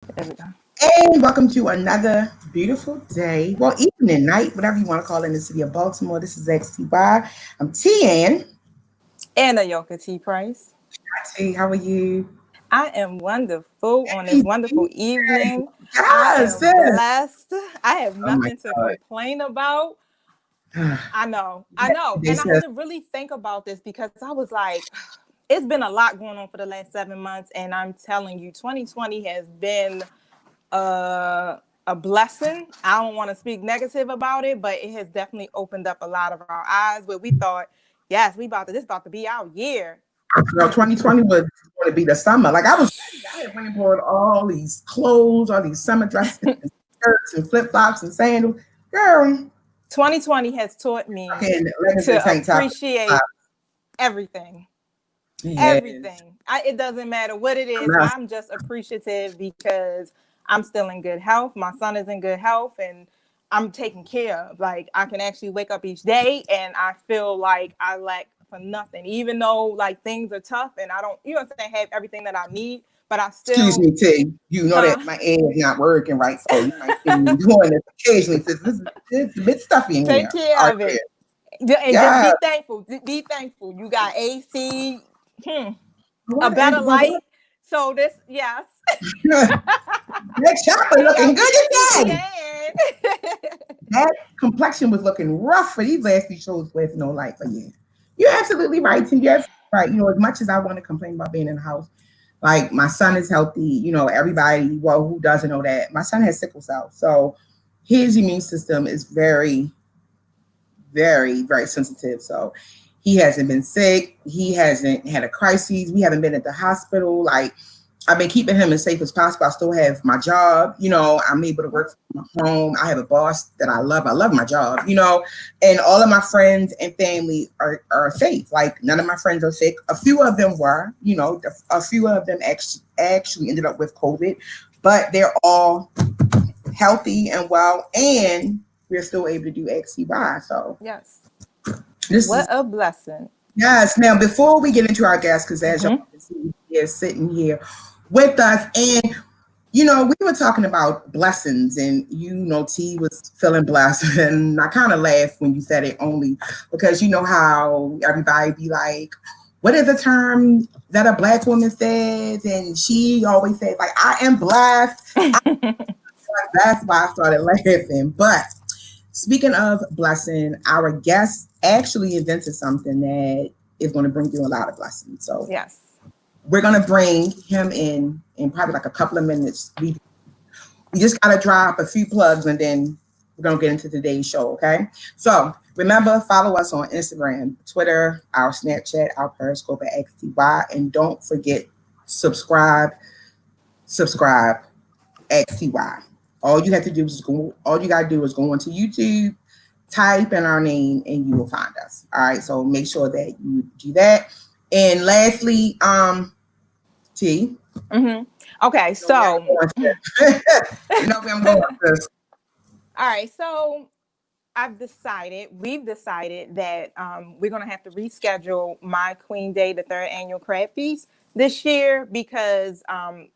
There we go. And welcome to another beautiful day. Well, evening, night, whatever you want to call it in the city of Baltimore. This is XTY. I'm TN. And Ayoka T. Price. T, how are you? I am wonderful on this Hey, wonderful evening. I yes, am yes. blessed. I have Oh my nothing to complain about. God. I know. They And I had said, to really think about this because I was like, it's been a lot going on for the last 7 months. And I'm telling you, 2020 has been a blessing. I don't want to speak negative about it, but it has definitely opened up a lot of our eyes where we thought, yes, this about to be our year. 2020 was going to be the summer. Like I was ready. I had went and bought all these clothes, all these summer dresses, and skirts, and flip flops, and sandals. Girl, 2020 has taught me and leggings and to tank top. appreciate everything. Yes. Everything. It doesn't matter what it is. Yes. I'm just appreciative because I'm still in good health. My son is in good health and I'm taken care of. Like I can actually wake up each day and I feel like I lack for nothing, even though like things are tough and I don't, have everything that I need, but I Excuse still, me, T. You know that huh? my air is not working right, so you might see me doing this occasionally. It's a bit stuffy in Take here. All care right, of there. it. And just Yeah. be thankful. Be thankful. You got AC, a What? better Well, light. So this, yes. that chopper You looking got good today. VPN. That complexion was looking rough for these last few shows with no light. But yeah, you're absolutely right, T. You're absolutely right. You know, as much as I want to complain about being in the house, like my son is healthy. You know, everybody, well, who doesn't know that? My son has sickle cell. So his immune system is very, very, very sensitive. So he hasn't been sick. He hasn't had a crisis. We haven't been at the hospital. Like I've been keeping him as safe as possible. I still have my job. You know, I'm able to work from home. I have a boss that I love. I love my job, you know, and all of my friends and family are safe. Like none of my friends are sick. A few of them were, you know, a few of them actually ended up with COVID, but they're all healthy and well, and we're still able to do XCY. So Yes. this What is a blessing. yes. Now, before we get into our guests, because as y'all Mm-hmm. can see, he is sitting here with us, and you know, we were talking about blessings, and you know, T was feeling blessed, and I kind of laughed when you said it only because you know how everybody be like, "What is a term that a black woman says?" And she always says like, "I am blessed." That's why I started laughing. But speaking of blessing, our guest actually invented something that is going to bring you a lot of blessings. So Yes. we're going to bring him in probably like a couple of minutes. We just got to drop a few plugs and then we're going to get into today's show. Okay. So remember, follow us on Instagram, Twitter, our Snapchat, our Periscope at XTY. And don't forget, subscribe, subscribe, XTY. All you have to do is go, all you got to do is go onto YouTube, type in our name, and you will find us. All right. So make sure that you do that. And lastly, T, Mm-hmm. Okay, you know where I'm so going to. You know where I'm going with this. all right, so we've decided that we're going to have to reschedule my Queen Day, the third annual crab feast this year because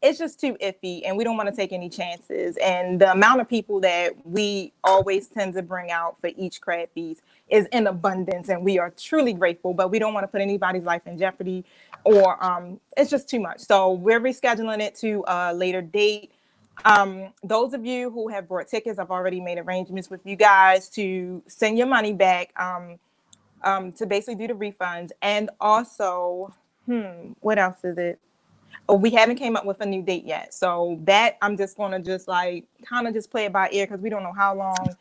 it's just too iffy and we don't want to take any chances. And the amount of people that we always tend to bring out for each crab feast is in abundance and we are truly grateful, but we don't want to put anybody's life in jeopardy or it's just too much. So we're rescheduling it to a later date. Those of you who have bought tickets, I've already made arrangements with you guys to send your money back to basically do the refunds. And also, what else is it? Oh, we haven't came up with a new date yet. So that I'm just going to just like kind of just play it by ear because we don't know how long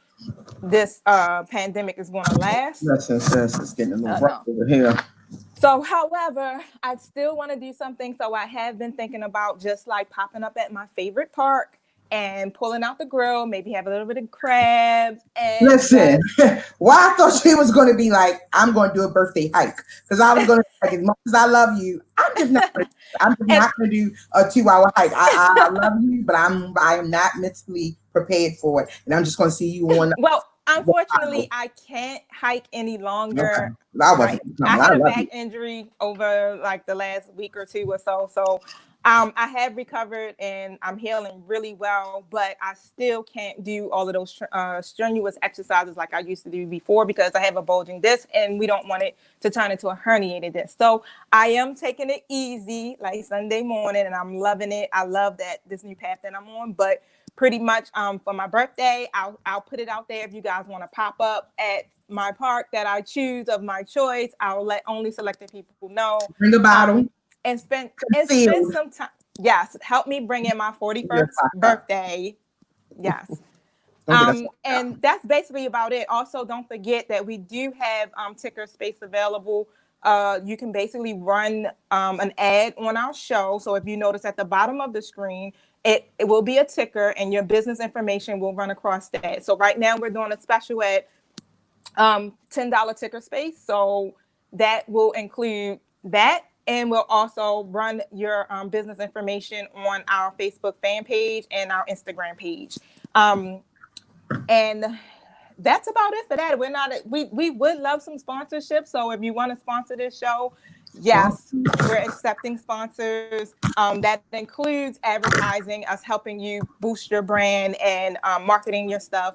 this pandemic is going to last. Listen, sis, it's getting a little rough No. over here. So, however, I still want to do something. So I have been thinking about just like popping up at my favorite park and pulling out the grill, maybe have a little bit of crabs and Listen, just why I thought she was going to be like, I'm going to do a birthday hike because I was going to like, as much as I love you, I'm just and not going to do a 2 hour hike. I love you, but I am not mentally prepared for it, and I'm just going to see you on well, the unfortunately, Bible. I can't hike any Okay, longer. I wasn't Right. I coming. I had a love back you. injury over like the last week or two or so. So I have recovered and I'm healing really well, but I still can't do all of those strenuous exercises like I used to do before because I have a bulging disc and we don't want it to turn into a herniated disc. So I am taking it easy like Sunday morning and I'm loving it. I love that this new path that I'm on, but pretty much for my birthday, I'll put it out there if you guys want to pop up at my park that I choose of my choice. I'll let only selected people know. Bring a bottle. And spend Concealed. some time. Yes, help me bring in my 41st birthday. Yes. And that's basically about it. Also, don't forget that we do have ticker space available. You can basically run an ad on our show. So if you notice at the bottom of the screen, it will be a ticker and your business information will run across that. So right now we're doing a special at $10 ticker space. So that will include that. And we'll also run your business information on our Facebook fan page and our Instagram page. And that's about it for that. We would love some sponsorship. So if you want to sponsor this show, yes, we're accepting sponsors. That includes advertising, us helping you boost your brand and marketing your stuff.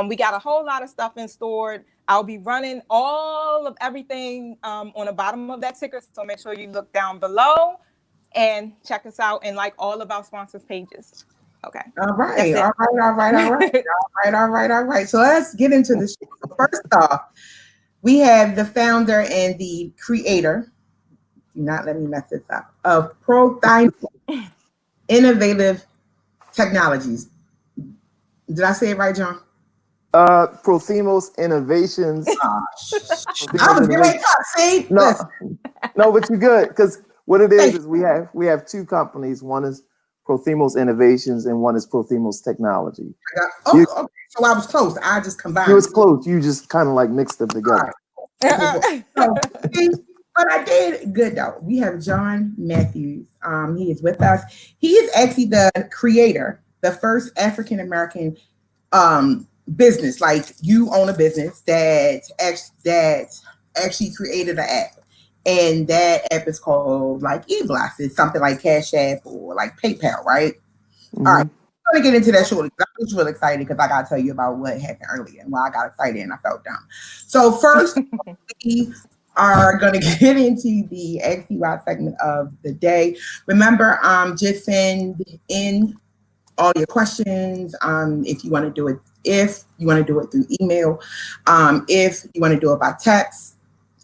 We got a whole lot of stuff in store. I'll be running all of everything on the bottom of that ticker. So make sure you look down below and check us out and like all of our sponsors pages. Okay. All right. So let's get into this. First off, we have the founder and the creator. Do not let me mess this up. Of Profumo Innovative Technologies. Did I say it right, John? Profumo's Innovations. I was getting see. No, but you're good because what it is we have two companies. One is Profumo's Innovations and one is Profumo's Technology. Okay. So I was close. I just combined. You was close. You just kind of like mixed them together. Right. But I did good though. We have John Matthews. He is with us. He is actually the creator, the first African American business. Like you own a business that actually created an app. And that app is called like IIBlessings, something like Cash App or like PayPal, right? Mm-hmm. All right. I'm going to get into that shortly. I was really excited because I got to tell you about what happened earlier and why I got excited and I felt dumb. So first, we are going to get into the XDY segment of the day. Remember, just send in all your questions. If you want to do it through email, if you want to do it by text,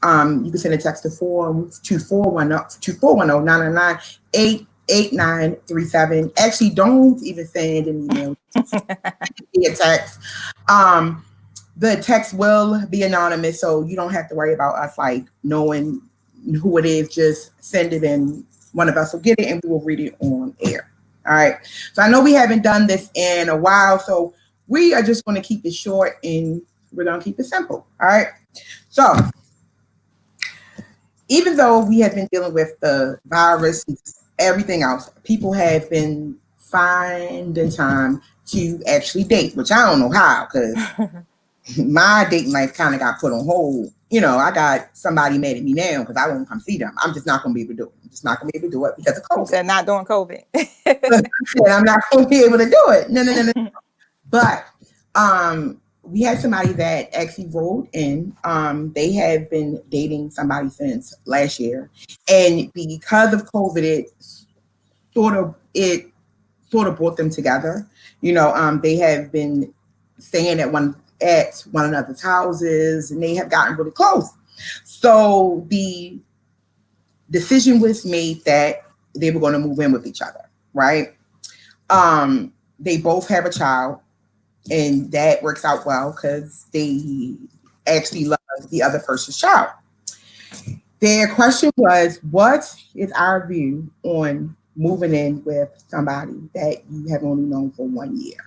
you can send a text to 2410-999-88937. Actually, don't even send an email. Via text. The text will be anonymous, so you don't have to worry about us like knowing who it is. Just send it and one of us will get it and we will read it on air. All right. So I know we haven't done this in a while, so we are just going to keep it short and we're going to keep it simple. All right. So even though we have been dealing with the virus and everything else, people have been finding time to actually date, which I don't know how, because my dating life kind of got put on hold. You know, I got somebody mad at me now because I won't come see them. I'm just not going to be able to do it. I'm just not going to be able to do it because of COVID. They're not doing COVID. I'm not going to be able to do it. No. But we had somebody that actually wrote in. They have been dating somebody since last year, and because of COVID, it sort of brought them together. You know, they have been staying at one another's houses, and they have gotten really close. So the decision was made that they were going to move in with each other, right? They both have a child, and that works out well because they actually love the other person's child. Their question was, what is our view on moving in with somebody that you have only known for 1 year?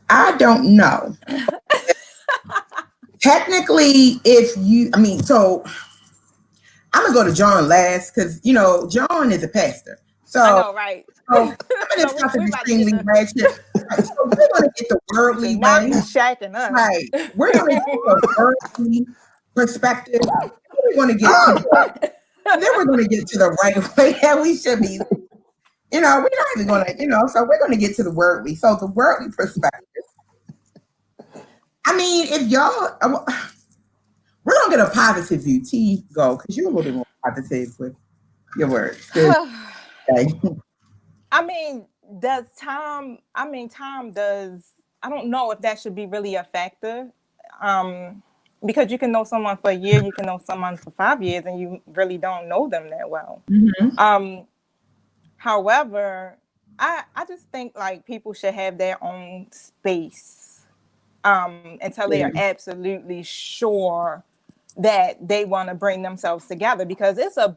I don't know. Technically, so I'm gonna go to John last because John is a pastor. So I know, right? So I'm gonna discuss extremely ratchet. Right, so we're gonna get the worldly way. Shacking us. Right. We're gonna get the worldly perspective. We're gonna get to then we're going to get to the right way that we should be. We're not even going to, so we're going to get to the worldly. So the worldly perspective. I mean, if y'all, we're going to get a positive view. T, go, because you're a little bit more positive with your words. Okay. I mean, time does, I don't know if that should be really a factor. Because you can know someone for a year, you can know someone for 5 years, and you really don't know them that well. Mm-hmm. However, I just think like people should have their own space until they are absolutely sure that they want to bring themselves together, because it's a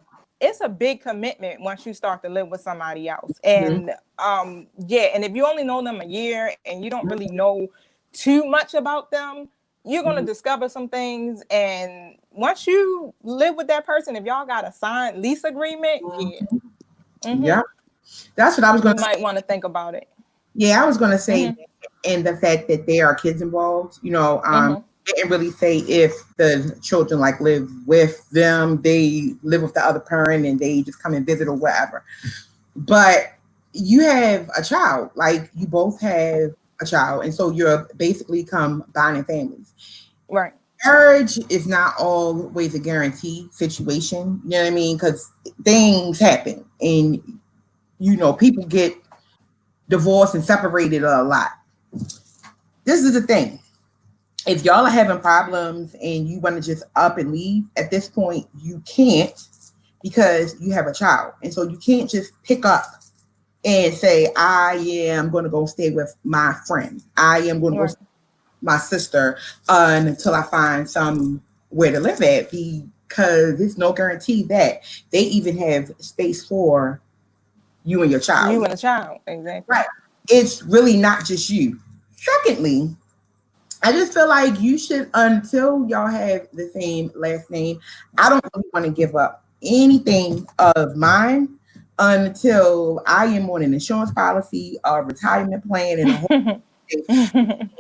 big commitment once you start to live with somebody else. And and if you only know them a year and you don't really know too much about them, you're going to discover some things. And once you live with that person, if y'all got a signed lease agreement, Yeah, that's what I was going you to say. might want to think about it. Yeah, I was going to say, and the fact that there are kids involved, didn't really say if the children like live with them, they live with the other parent and they just come and visit or whatever. But you have a child, like you both have a child, and so you're basically combining families. Right. Marriage is not always a guaranteed situation, you know what I mean? Because things happen and people get divorced and separated a lot. This is the thing. If y'all are having problems and you want to just up and leave, at this point, you can't, because you have a child. And so you can't just pick up and say, I am going to go stay with my friend. I am going to go stay with my sister until I find somewhere to live at, because there's no guarantee that they even have space for you and your child. You and a child, exactly. Right. It's really not just you. Secondly, I just feel like you should, until y'all have the same last name, I don't really want to give up anything of mine until I am on an insurance policy, a retirement plan, and a whole thing.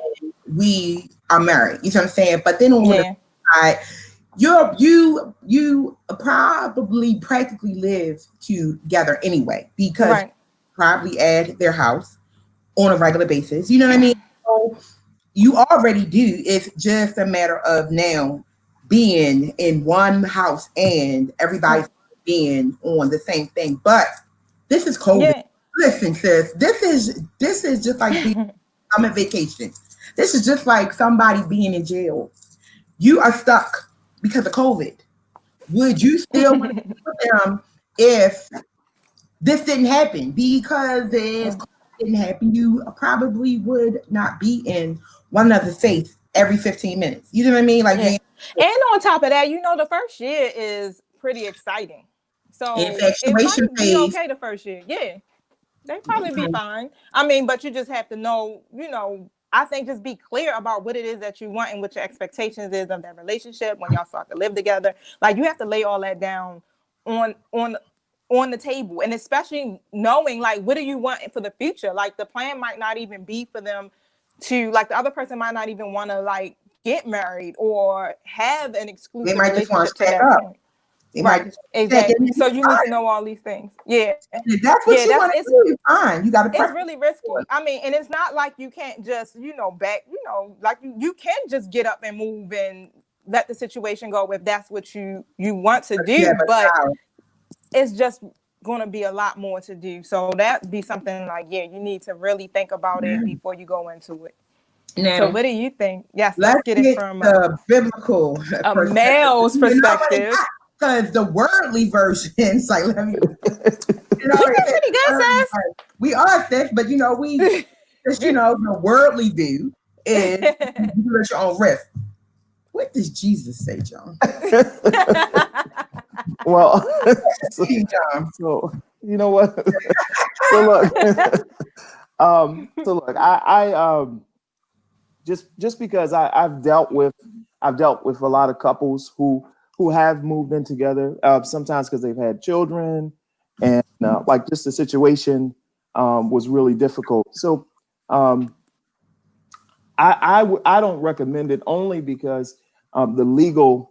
We are married. You know what I'm saying? But then on the side, you probably practically live together anyway, because you probably at their house on a regular basis. You know what I mean? So you already do. It's just a matter of now being in one house and everybody's being on the same thing. But this is COVID. Yeah. Listen, sis, this is just like I'm on vacation. This is just like somebody being in jail. You are stuck because of COVID. Would you still want to be with them if this didn't happen? Because if COVID didn't happen, you probably would not be in one another's face every 15 minutes. You know what I mean? Like, and on top of that, the first year is pretty exciting. So it's probably be okay the first year. Yeah, they probably be fine. I mean, but you just have to know, I think just be clear about what it is that you want and what your expectations is of that relationship when y'all start to live together. Like, you have to lay all that down on the table, and especially knowing like what do you want for the future. Like, the plan might not even be for them to, like, the other person might not even want to like get married or have an exclusive relationship to that point. Right, exactly. So you need to know all these things. Yeah, that's what you want to do. Fine, you got to. It's really risky. I mean, and it's not like you can't just, like you can just get up and move and let the situation go if that's what you want to do. Yeah, but it's just going to be a lot more to do. So that'd be something like, you need to really think about it before you go into it. Now, so what do you think? Yes, let's get it from the biblical male's perspective. Because the worldly version, it's like, let me. Pretty good, sis. We are, sis, but we just, the worldly view is you do at your own risk. What does Jesus say, John? Well, so you know what? So look, I just because I've dealt with a lot of couples who have moved in together, sometimes because they've had children, and like just the situation was really difficult. So I don't recommend it, only because the legal,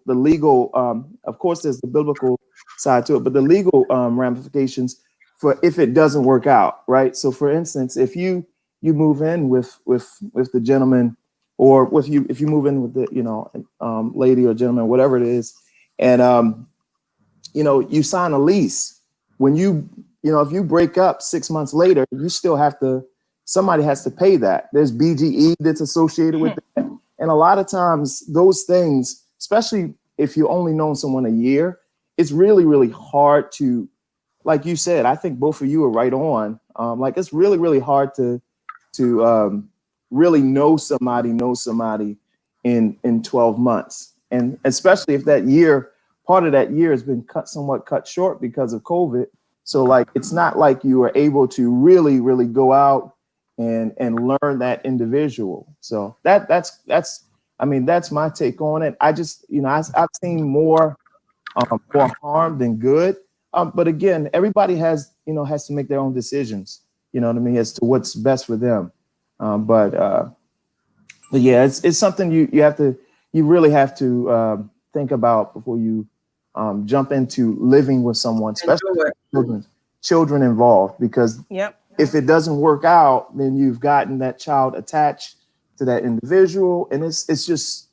of course, there's the biblical side to it, but the legal ramifications for if it doesn't work out, right? So, for instance, if you move in with the gentleman, or with you, if you move in with the lady or gentleman, whatever it is, and you sign a lease. When if you break up 6 months later, you still have to. Somebody has to pay that. There's BGE that's associated with that. And a lot of times those things, especially if you only known someone a year, it's really, really hard to, like you said, I think both of you are right on. Like it's really, really hard to really know somebody in 12 months. And especially if part of that year has been somewhat cut short because of COVID. So like, it's not like you are able to really, really go out and learn that individual. So that's my take on it. I just, I've seen more harm than good. But again, everybody has to make their own decisions, you know what I mean, as to what's best for them. But yeah, it's something you really have to think about before you jump into living with someone, especially children involved, because if it doesn't work out, then you've gotten that child attached to that individual, and it's just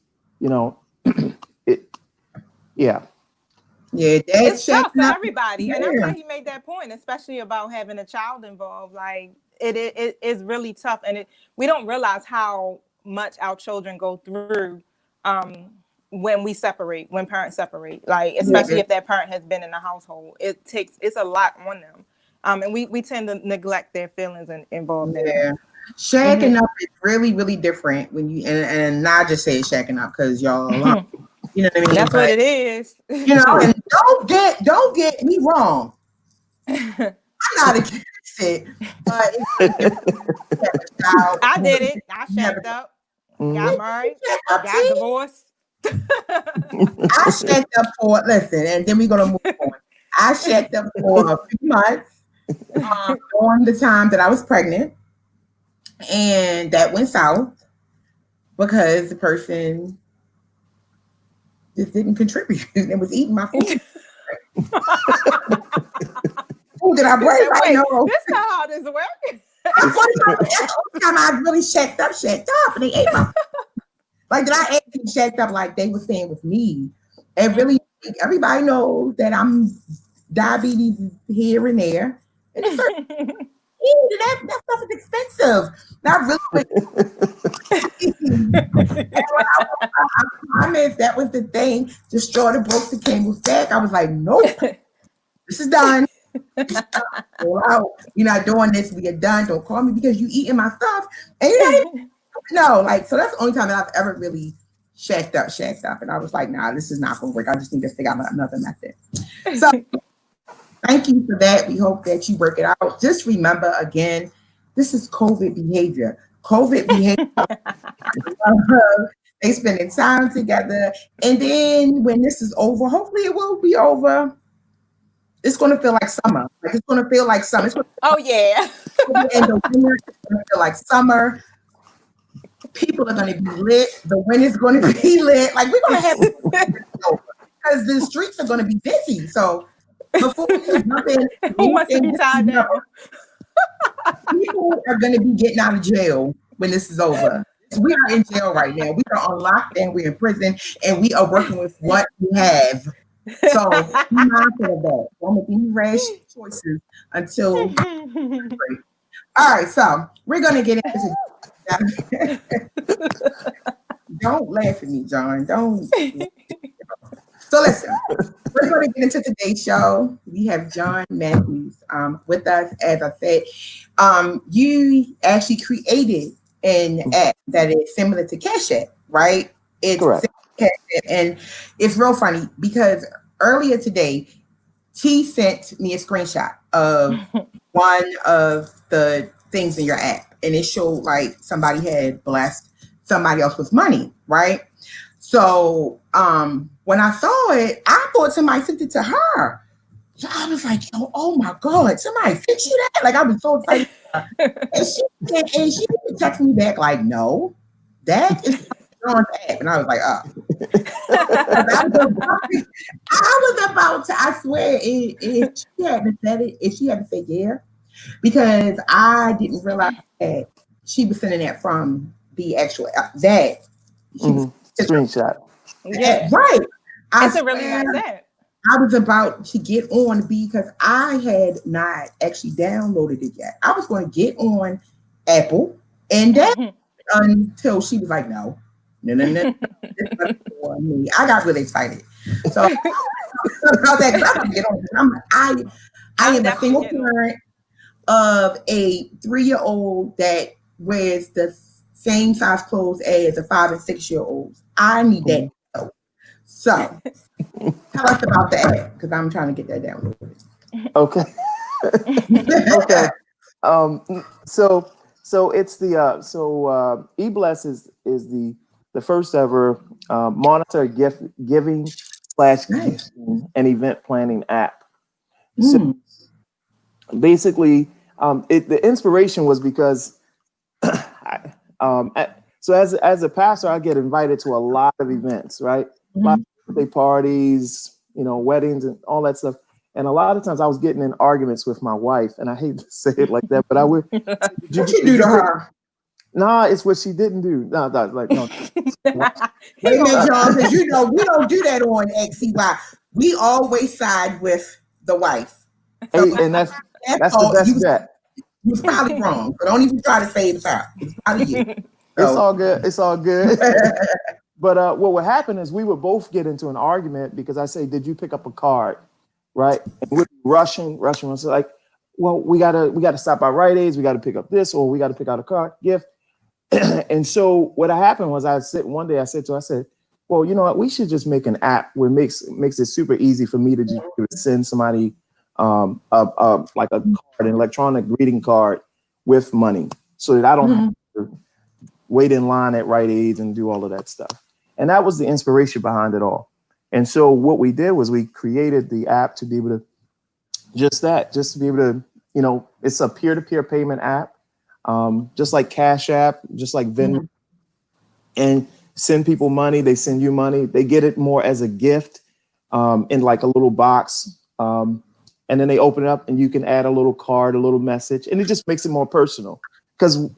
it's tough for everybody. And I'm glad he made that point, especially about having a child involved. Like it is really tough, and we don't realize how much our children go through when parents separate, like especially if that parent has been in the household. It's a lot on them. And we tend to neglect their feelings involved in it. Shacking up is really, really different when you and not just say shacking up because y'all alone. You know what I mean? That's what it is. And don't get me wrong. I'm not against it, but I did it. I shacked up, got married, got divorced. I shacked up and then we're gonna move on. I shacked up for a few months during the time that I was pregnant, and that went south because the person just didn't contribute and was eating my food. Who did I break? I know. This is how this works. That's the time I really shacked up, and they ate my food. Like, did I actually shacked up like they were staying with me? And really, everybody knows that I'm diabetes here and there. And that stuff is expensive. Not really. I promised that was the thing. Destroy the broke the camel's back. I was like, nope, this is done. Go out. You're not doing this. We are done. Don't call me because you eating my stuff. And you're not even, so that's the only time that I've ever really shacked up. And I was like, nah, this is not gonna work. I just need to figure out another method. So thank you for that. We hope that you work it out. Just remember, again, this is COVID behavior. They spending time together. And then when this is over, hopefully it will be over. It's going to feel like summer. It's going to feel like summer. Oh, yeah. And the winter is going to feel like summer. People are going to be lit. The wind is going to be lit. Like, we're going to have because the streets are going to be busy. So before we jump in, who wants to be tied down? People are going to be getting out of jail when this is over. We are in jail right now. We are on lockdown. We're in prison, and we are working with what we have. So be mindful of that. Don't make any rash choices until. All right, so we're going to get into. Don't laugh at me, John. Don't. So listen, we're going to get into today's show. We have John Matthews with us. As I said, you actually created an app that is similar to Cash App, right? It's correct. Cash App, and it's real funny because earlier today, T sent me a screenshot of one of the things in your app, and it showed like somebody had blessed somebody else with money, right? So when I saw it, I thought somebody sent it to her. So I was like, oh my God, somebody sent you that? Like, I was so excited. And she texted me back like, no, that is on the app, and I was like, oh. I was about to. I swear, if she hadn't said it, if she hadn't said yeah, because I didn't realize that she was sending that from the actual that she was Screenshot. Yeah, right. I it's a really swear, nice app. I was about to get on because I had not actually downloaded it yet. I was going to get on Apple, and then until she was like, no, no, no, no, this is for me. I got really excited. So about that, 'cause I'm gonna get on. I I'm am a definitely single getting on. parent of a 3-year-old that wears the same size clothes as a 5 and 6-year-olds. I need that. So tell us about that because I'm trying to get that downloaded. Okay. Okay. So it's the IIIBless is the first ever monetary gift giving slash Nice. gifting and event planning app. So basically, the inspiration was because so as a pastor, I get invited to a lot of events, right? A lot of birthday parties, weddings and all that stuff. And a lot of times I was getting in arguments with my wife, and I hate to say it like that, but I would. What you do to her? Nah, it's what she didn't do. No, like no. Wait a minute, John, because we don't do that on XCY. We always side with the wife. So Hey, and that's the best bet. You was probably wrong, but don't even try to say it's her. It's probably you. It's all good. It's all good. But what would happen is we would both get into an argument because I say, "Did you pick up a card?" Right? And we're rushing. So like, well, we gotta stop by Rite Aid's. We got to pick up this, or we got to pick out a card gift. And so what happened was one day I said to her, I said, well, you know what? We should just make an app where it makes it super easy for me to just send somebody like a card, an electronic greeting card with money, so that I don't have to wait in line at Rite Aid's and do all of that stuff. And that was the inspiration behind it all. And so what we did was we created the app to be able to just to be able to, it's a peer-to-peer payment app, just like Cash App, just like Venmo, and send people money. They send you money. They get it more as a gift in like a little box. And then they open it up and you can add a little card, a little message, and it just makes it more personal. Because,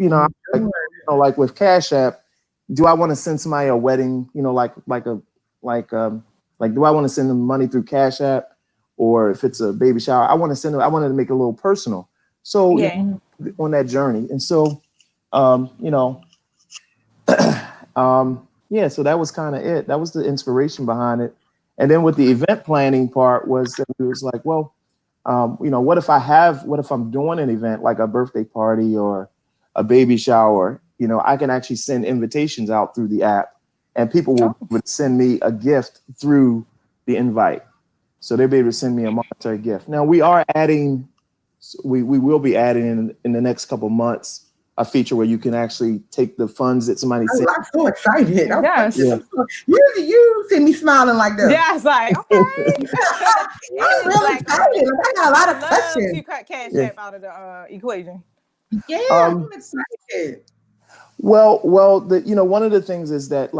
like with Cash App, do I want to send somebody a wedding, do I want to send them money through Cash App? Or if it's a baby shower, I wanted to make it a little personal. So on that journey. And so, so that was kind of it. That was the inspiration behind it. And then with the event planning part was that it was like, well, what if I'm doing an event like a birthday party or a baby shower, I can actually send invitations out through the app and people would send me a gift through the invite. So they'll be able to send me a monetary gift. Now we will be adding in the next couple months a feature where you can actually take the funds that somebody sent. I'm so excited. Yes. You see me smiling like that. Yeah, it's like, okay. I'm really excited. I got a lot of questions. You cut Cash App out of the equation. Yeah, I'm excited. Well, one of the things is that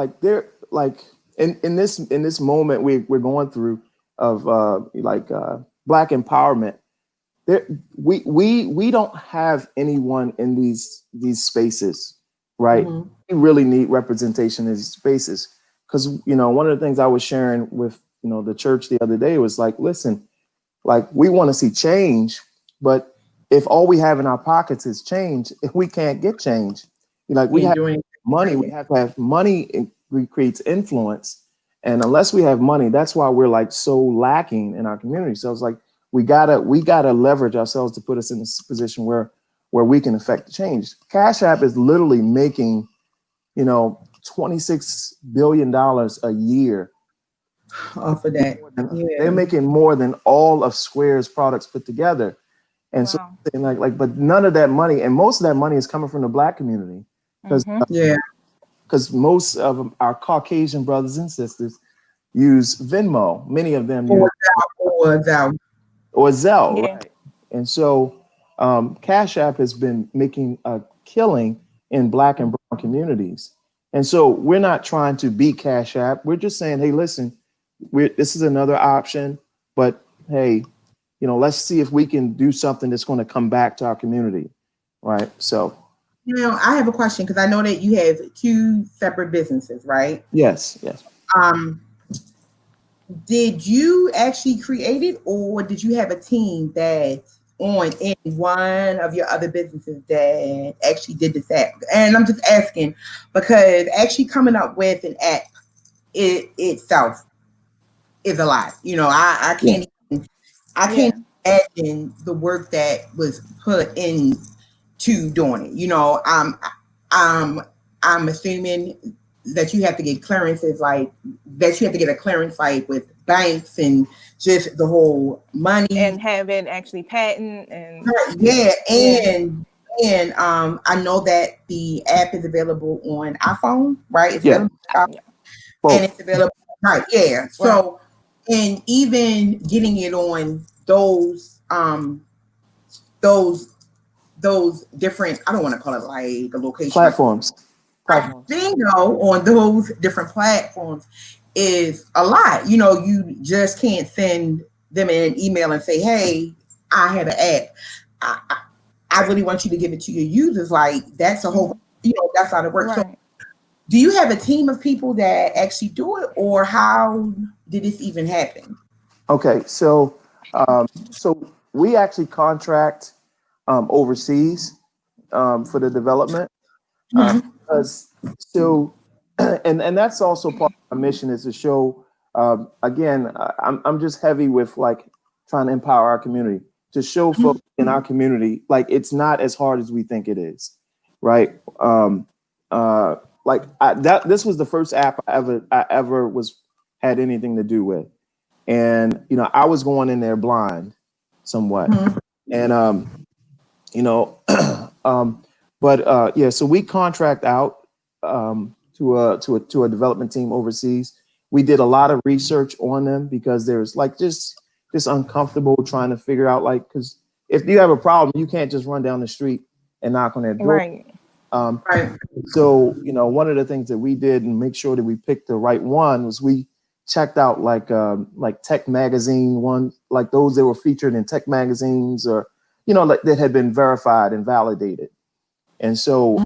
in this moment we're going through of Black empowerment. We don't have anyone in these spaces, right? We really need representation in these spaces because one of the things I was sharing with the church the other day was like, listen, like we want to see change, but if all we have in our pockets is change, if we can't get change, we have money, we have to have money. It creates influence, and unless we have money, that's why we're like so lacking in our community. So it's like we gotta leverage ourselves to put us in this position where we can affect the change. Cash App is literally making, $26 billion a year off of that. They're making more than all of Square's products put together. And so but none of that money, and most of that money is coming from the Black community. Because most of our Caucasian brothers and sisters use Venmo. Many of them use Zelle, right? And so Cash App has been making a killing in Black and brown communities. And so we're not trying to beat Cash App. We're just saying, hey, listen, this is another option, but hey, let's see if we can do something that's going to come back to our community, right? So, Now, I have a question because I know that you have two separate businesses, right? yes. Um, did you actually create it, or did you have a team that on in one of your other businesses that actually did this app? And I'm just asking because actually coming up with an app itself is a lot. I Yeah. can't I Yeah. can't imagine the work that was put into doing it. I'm I'm assuming that you have to get clearances like that you have to get a clearance like with banks and just the whole money. And have it actually patent and Yeah, yeah. and I know that the app is available on iPhone, right? It's Yeah. available on Yeah. and Both. it's available right, yeah. Right. So and even getting it on those those different, I don't want to call it like a location, like Platforms. Platforms. bingo on those different platforms is a lot. You just can't send them an email and say, hey, I have an app. I really want you to give it to your users. Like that's a whole, Mhm. that's how it works. So Right. do you have a team of people that actually do it, or how did this even happen? Okay. So we actually contract overseas for the development. Mhm. Because so and that's also part of my mission is to show again I'm just heavy with like trying to empower our community to show folks in our community like it's not as hard as we think it is, right? Uh like that this was the first app I ever was had anything to do with, and I was going in there blind somewhat, Mhm. and you know um but yeah, so we contract out to a development team overseas. We did a lot of research on them because there's like just uncomfortable trying to figure out, like, because if you have a problem you can't just run down the street and knock on their door. Right. um Right. so one of the things that we did and make sure that we picked the right one was we checked out like tech magazine one, like those that were featured in tech magazines, or like that had been verified and validated. And so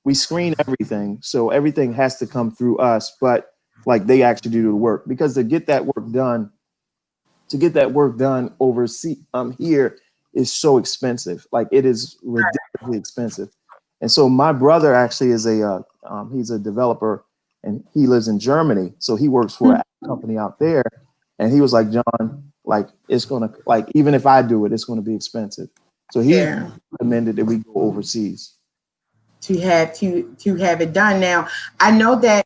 we screen everything, so everything has to come through us, but like they actually do the work, because to get that work done overseas here is so expensive. Like it is ridiculously expensive. And so my brother actually is he's a developer, and he lives in Germany. So he works for a company out there. And he was like, John, like it's gonna, like, even if I do it, it's gonna be expensive. So he Yeah. recommended that we go overseas. To have it done. Now, I know that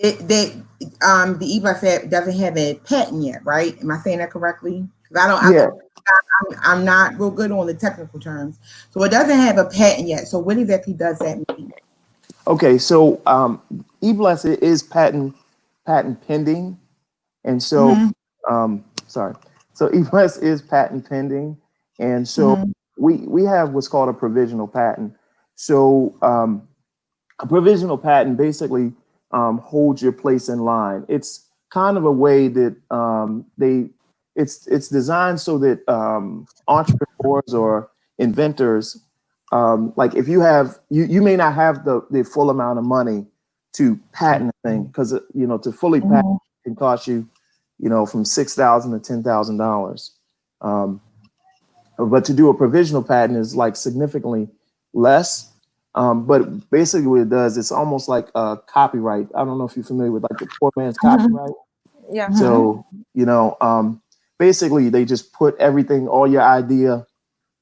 the e-bus app doesn't have a patent yet, right? Am I saying that correctly? Because Yeah. I'm not real good on the technical terms. So it doesn't have a patent yet. So what exactly does that mean? Okay. So eBless is patent pending. And so, Mm-hmm. sorry. So eBless is patent pending, and so Mm-hmm. we have what's called a provisional patent. So a provisional patent basically holds your place in line. It's kind of a way that it's designed so that entrepreneurs or inventors, like if you may not have the full amount of money to patent a thing, because to fully patent Mm-hmm. can cost you from $6,000 to $10,000. Um, but to do a provisional patent is like significantly less. But basically, what it does, it's almost like a copyright. I don't know if you're familiar with like the poor man's copyright. Yeah. So, basically, they just put everything, all your idea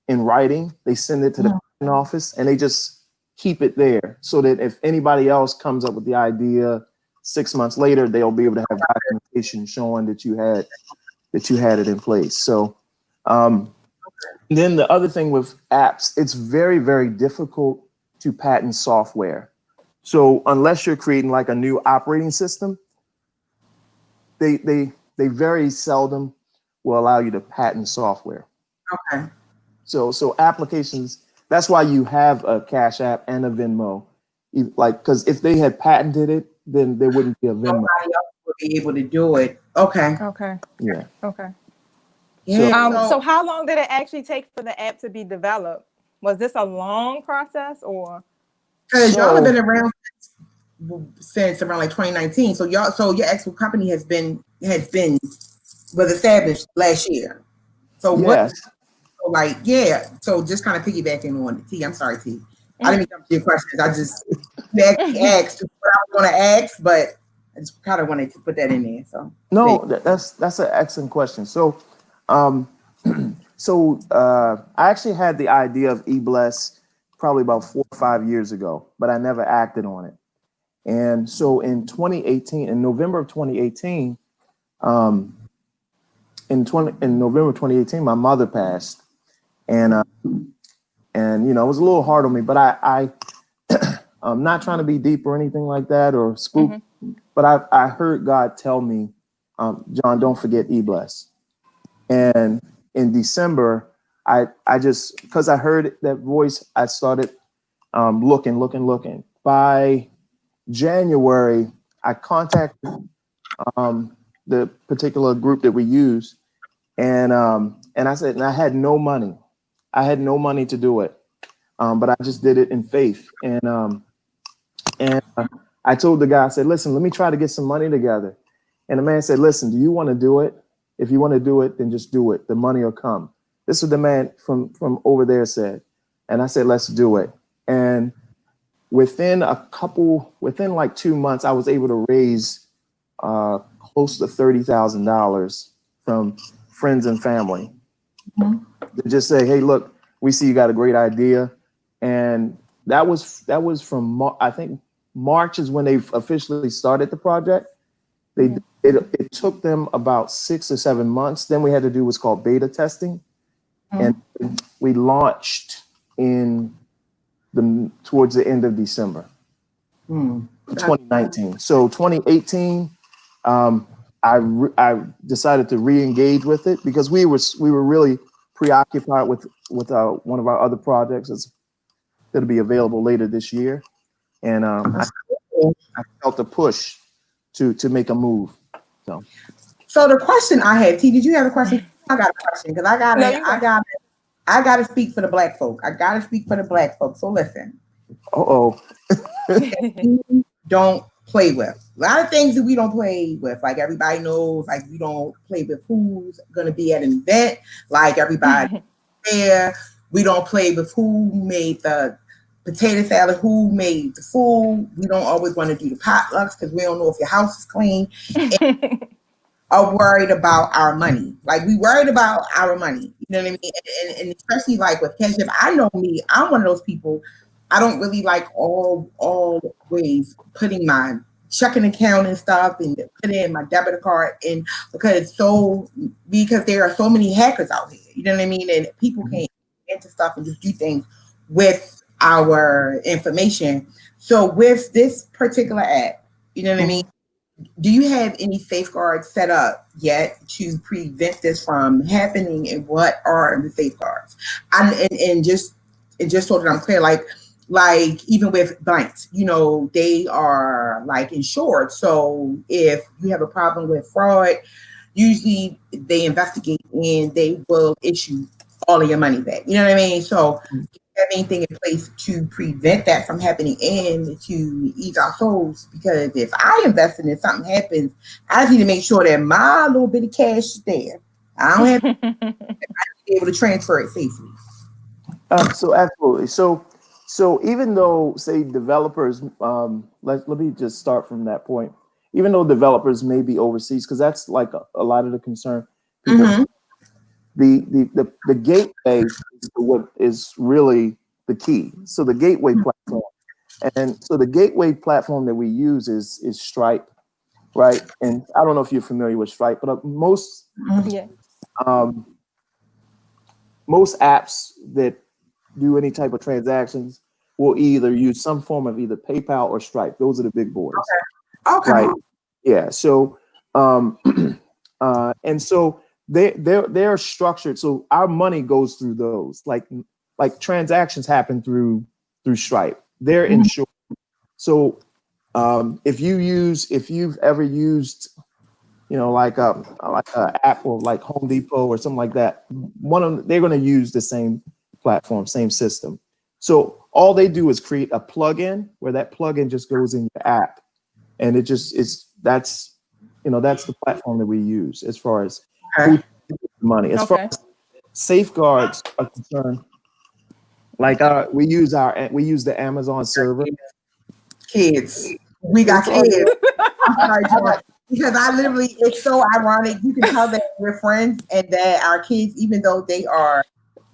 in writing. They send it to the patent office, and they just keep it there so that if anybody else comes up with the idea 6 months later, they'll be able to have documentation showing that you had it in place. So, then the other thing with apps, it's very, very difficult to patent software. So unless you're creating like a new operating system, they very seldom will allow you to patent software. Okay. So applications that's why you have a Cash App and a Venmo. Like, because if they had patented it, then there wouldn't be a Venmo. Nobody else would be able to do it. Okay. Okay. Yeah. Okay. So Yeah. So how long did it actually take for the app to be developed? Was this a long process or? Because y'all have so been around since around like 2019. So your actual company was established last year. So what? yes. So like, yeah. So just kind of piggybacking on T. I'm sorry, T. I didn't come to your questions. I just asked what I was going to ask, but I just kind of wanted to put that in there. So No, that's an excellent question. So, um, I actually had the idea of eBless probably about 4 or 5 years ago, but I never acted on it. And so in 2018, in November of 2018, um, in November 2018, my mother passed, and it was a little hard on me. But I'm not trying to be deep or anything like that or spook, but I heard God tell me, John, don't forget eBless. And in December, I just, because I heard that voice, I started looking. By January, I contacted the particular group that we use, and I said, and I had no money. I had no money to do it, but I just did it in faith. And I told the guy, I said, listen, let me try to get some money together. And the man said, listen, do you want to do it? If you want to do it, then just do it. The money will come. This is what the man from over there said. And I said, let's do it. And within like 2 months, I was able to raise close to $30,000 from friends and family to just say, hey, look, we see you got a great idea. And that was from, I think March is when they officially started the project. It took them about 6 or 7 months. Then we had to do what's called beta testing. And we launched towards the end of December 2019. So 2018, I decided to re-engage with it because we were really preoccupied with one of our other projects that's going to be available later this year. And I felt a push to make a move. So the question I had, T, did you have a question? I got a question because I gotta speak for the black folk. I gotta speak for the black folk. So listen. Don't play with. A lot of things that we don't play with. Like everybody knows, like we don't play with who's gonna be at an event. Like everybody there. We don't play with who made the potato salad, who made the food. We don't always want to do the potlucks because we don't know if your house is clean. Are worried about our money. Like we worried about our money. You know what I mean? And especially like with cash. I know me, I'm one of those people. I don't really like always putting my checking account and stuff and put in my debit card in because there are so many hackers out here. You know what I mean? And people can into stuff and just do things with our information. So with this particular app, you know what I mean? Do you have any safeguards set up yet to prevent this from happening? And what are the safeguards? And just so that I'm clear, like even with banks, they are like insured. So if you have a problem with fraud, usually they investigate and they will issue all of your money back. You know what I mean? So have anything in place to prevent that from happening and to ease our souls? Because if I invest in it, something happens, I just need to make sure that my little bit of cash is there. I don't have to be able to transfer it safely. So absolutely. So even though, say, developers, let me just start from that point. Even though developers may be overseas, because that's like a lot of the concern people. The gateway is what is really the key. So the gateway platform, and so the gateway platform that we use is Stripe, right? And I don't know if you're familiar with Stripe, but most apps that do any type of transactions will either use some form of either PayPal or Stripe. Those are the big boys. Okay. Right. Yeah. So and so they're structured. So our money goes through those. Like like transactions happen through Stripe. They're insured. So if you've ever used, like a app or like Home Depot or something like that, one of them, they're going to use the same platform, same system. So all they do is create a plugin where that plugin just goes in your app, and that's the platform that we use as far as who money. As far as safeguards are concerned, like we use the Amazon server. Kids, we got kids. I'm sorry, John, because it's so ironic. You can tell that we're friends and that our kids, even though they are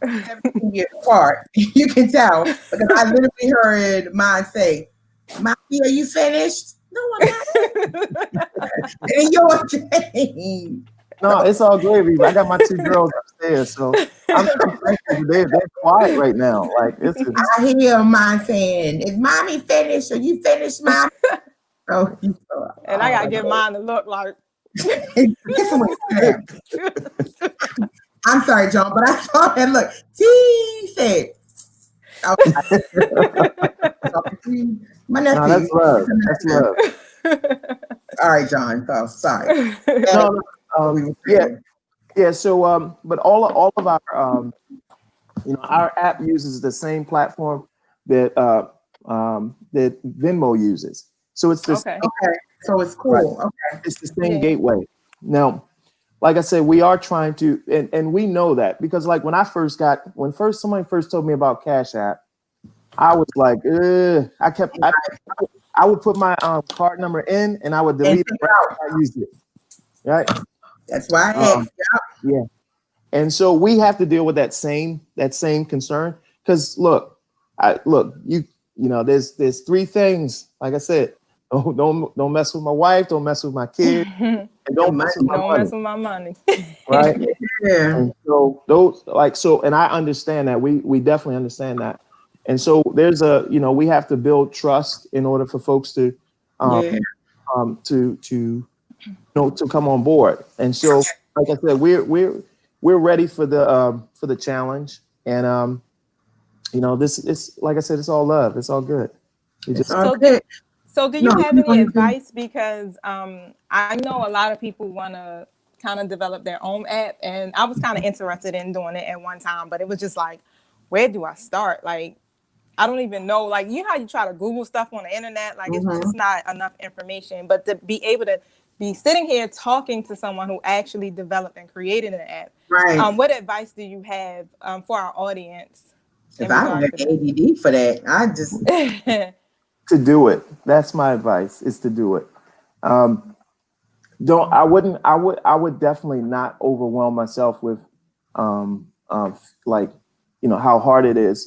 17 years apart, you can tell because I literally heard mine say, "Mommy, are you finished?" No, I'm not. And yours, James. No, it's all gravy. I got my two girls upstairs, so I'm thankful they're quiet right now. Like I hear mine saying, "Is mommy finished? Are you finished, mom?" Oh, and I gotta give mine to look like. I'm sorry, John, but I saw that look. T said. My nephew. No, that's love. That's love. All right, John. So sorry. Yeah. So, but all of our, our app uses the same platform that that Venmo uses. So it's this. Okay. So it's cool. Right. Okay. It's the same gateway. Now, like I said, we are trying to, and we know that because like when somebody first told me about Cash App, I was like, I would put my card number in and I would delete it right after I used it. Right. That's why I asked. Yeah. And so we have to deal with that same concern. Because look, there's three things. Like I said, don't mess with my wife, don't mess with my kids, and don't mess with my money. Right? Yeah. And so and I understand that. We definitely understand that. And so there's we have to build trust in order for folks to to come on board. And so, like I said, we're ready for the challenge. And this is, like I said, it's all love. It's all good. So do you have any advice? Because I know a lot of people want to kind of develop their own app, and I was kind of interested in doing it at one time, but it was just like, where do I start? Like, I don't even know. Like, you know how you try to Google stuff on the internet? Like, it's just not enough information. But to be able to be sitting here talking to someone who actually developed and created an app, right? What advice do you have for our audience? If I don't have ADD for that, I just to do it. That's my advice: is to do it. I would definitely not overwhelm myself with how hard it is.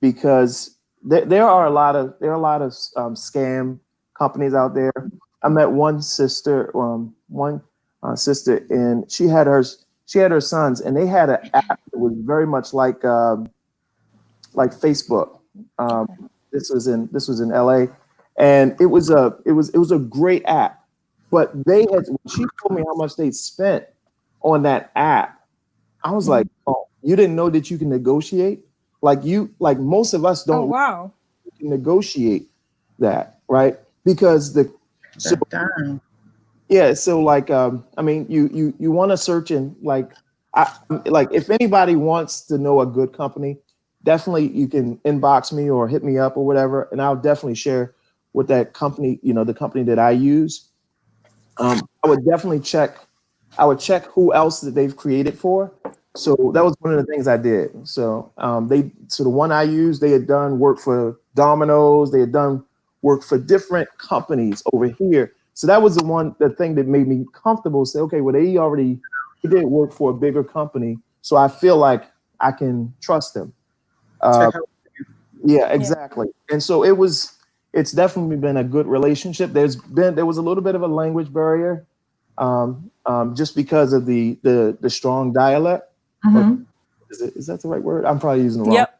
Because there are a lot of scam companies out there. I met one sister, and she had her sons, and they had an app that was very much like Facebook. This was in LA, and it was a great app. But she told me how much they spent on that app. I was like, oh, you didn't know that you can negotiate? Like most of us don't negotiate that, right? Because so like I mean you want to search and like if anybody wants to know a good company, definitely you can inbox me or hit me up or whatever, and I'll definitely share with that company, the company that I use. I would definitely check who else that they've created for. So that was one of the things I did. So the one I used, they had done work for Domino's, they had done work for different companies over here. So that was the thing that made me comfortable. Say, okay, well, they did work for a bigger company, so I feel like I can trust them. Yeah, exactly. And so it's definitely been a good relationship. There was a little bit of a language barrier, just because of the strong dialect. Mm-hmm. Is that the right word? I'm probably using the wrong. Yep.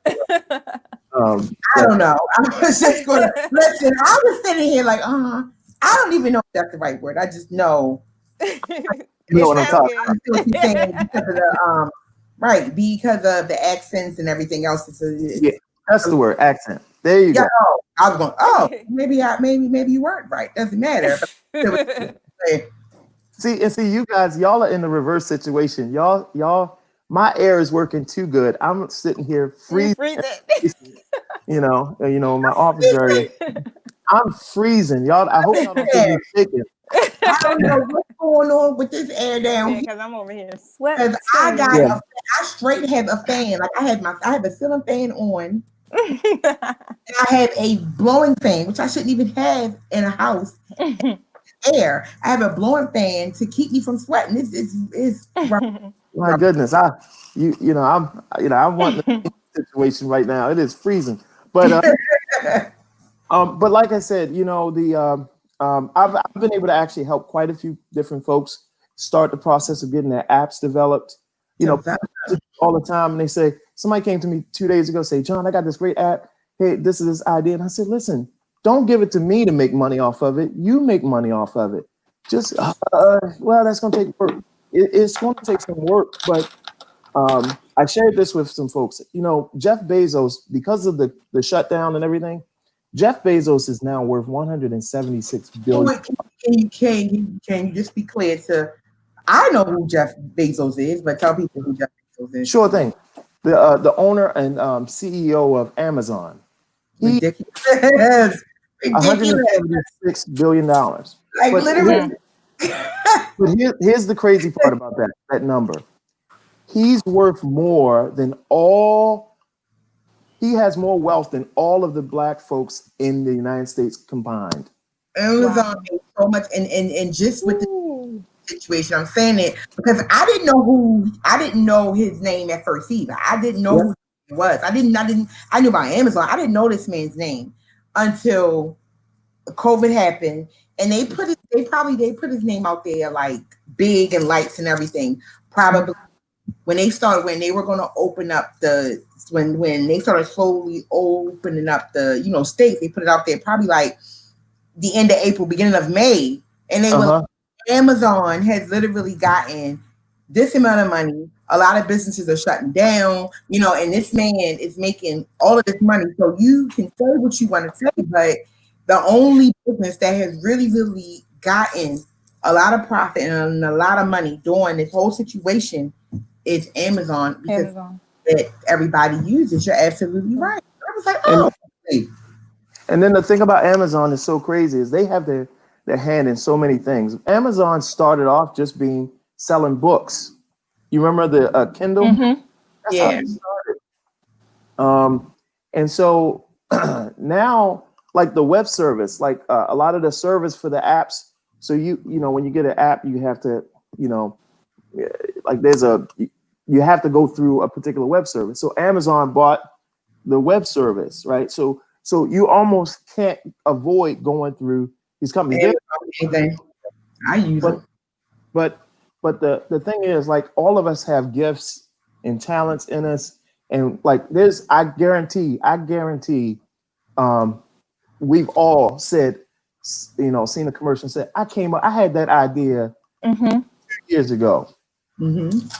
I don't know. I was just gonna listen. I was sitting here like, I don't even know if that's the right word. I just know. You know what I'm talking about. I see what you're saying because of Right, because of the accents and everything else. Yeah, that's the word, accent. There you yeah. go. Oh, I was going. Oh, maybe you weren't right. Doesn't matter. But See, you guys, y'all are in the reverse situation. Y'all, my air is working too good. I'm sitting here You freezing, freeze it. in my office area. I'm freezing. Y'all, I hope y'all don't think me shaking. I don't know what's going on with this air down Yeah, here. because I'm over here Because sweating. Yeah. I straight have a fan. Like I have a ceiling fan on. And I have a blowing fan, which I shouldn't even have in a house. Air. I have a blowing fan to keep me from sweating. It's My goodness, I'm wanting the situation right now. It is freezing, but like I said, I've been able to actually help quite a few different folks start the process of getting their apps developed. You know, all the time, and they say somebody came to me 2 days ago, say, John, I got this great app. Hey, this is this idea, and I said, listen, don't give it to me to make money off of it. You make money off of it. Just well, that's going to take work. It's going to take some work, but I shared this with some folks. Jeff Bezos, because of the shutdown and everything, Jeff Bezos is now worth 176 billion. Can you just be clear to I know who Jeff Bezos is, but tell people who Jeff Bezos is. Sure thing. The owner and CEO of Amazon. He Ridiculous. Ridiculous. $176 billion. Like But literally. here's the crazy part about that number. He's worth more than he has more wealth than all of the black folks in the United States combined. Amazon made so much and just with the situation, I'm saying it because I didn't know his name at first either. I didn't know who he was. I knew about Amazon. I didn't know this man's name until COVID happened, and they put his name out there like big and lights and everything. Probably when they were going to open up when they started slowly opening up the states, they put it out there probably like the end of April, beginning of May, and they were Amazon has literally gotten this amount of money. A lot of businesses are shutting down, and this man is making all of this money. So you can say what you want to say, but the only business that has really, really gotten a lot of profit and a lot of money during this whole situation is Amazon because that everybody uses. You're absolutely right. I was like, oh. And then the thing about Amazon is so crazy is they have their hand in so many things. Amazon started off just selling books. You remember the Kindle? Mm-hmm. That's how it started. And so now, like the web service, like a lot of the service for the apps. So when you get an app, you have to, like you have to go through a particular web service. So Amazon bought the web service, right? So you almost can't avoid going through these companies. I use it. But the thing is, like, all of us have gifts and talents in us, and like I guarantee, we've all said, seen a commercial and said, I had that idea 2 years ago, and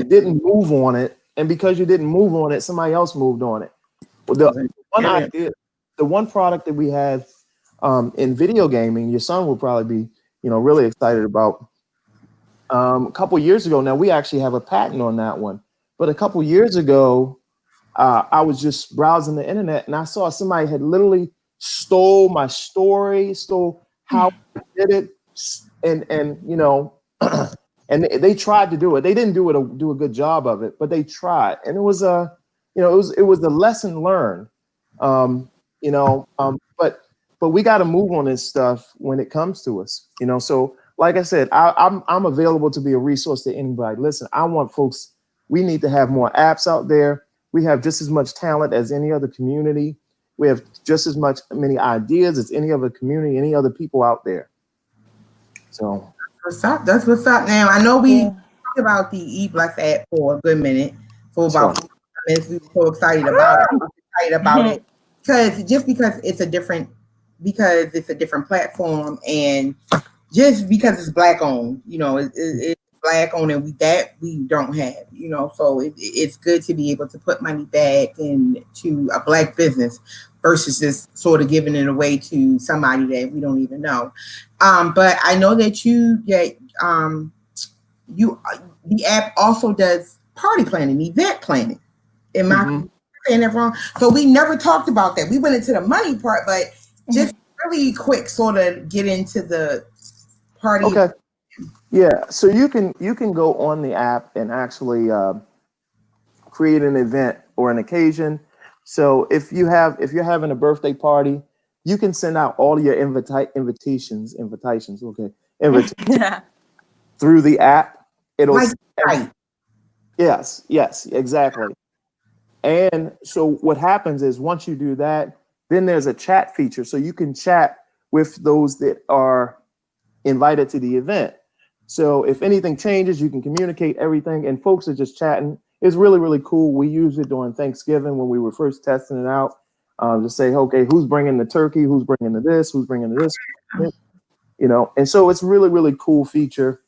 didn't move on it, and because you didn't move on it, somebody else moved on it. Well, the one product that we have in video gaming, your son will probably be, really excited about. A couple years ago, now we actually have a patent on that one. But a couple years ago, I was just browsing the internet and I saw somebody had literally stole my story, stole how I did it, and and they tried to do it. They didn't do a good job of it, but they tried, and it was a lesson learned. But we got to move on this stuff when it comes to us, So, like I said, I'm available to be a resource to anybody. Listen, I want folks. We need to have more apps out there. We have just as much talent as any other community. We have just as many ideas as any other community, any other people out there. So that's what's up. Now I know we talked about the IIIBlessings app for a good minute, for about 4 minutes. We were so excited about it. I'm excited about it because it's a different platform, and just because it's black owned, it's Black owned, and we don't have, you know. So it's good to be able to put money back into a Black business versus just sort of giving it away to somebody that we don't even know. But I know that you the app also does party planning, event planning. Am I saying that wrong? So we never talked about that. We went into the money part, but just really quick, sort of get into the party. Okay. Yeah. So you can go on the app and actually create an event or an occasion. So if you're having a birthday party, you can send out all your invitations. Okay. Through the app. It'll Right. Yes, exactly. And so what happens is once you do that, then there's a chat feature. So you can chat with those that are invited to the event. So if anything changes, you can communicate everything, and folks are just chatting. It's really, really cool. We used it during Thanksgiving when we were first testing it out, to say, okay, who's bringing the turkey? Who's bringing the this? Who's bringing the this? You know, and so it's really, really cool feature.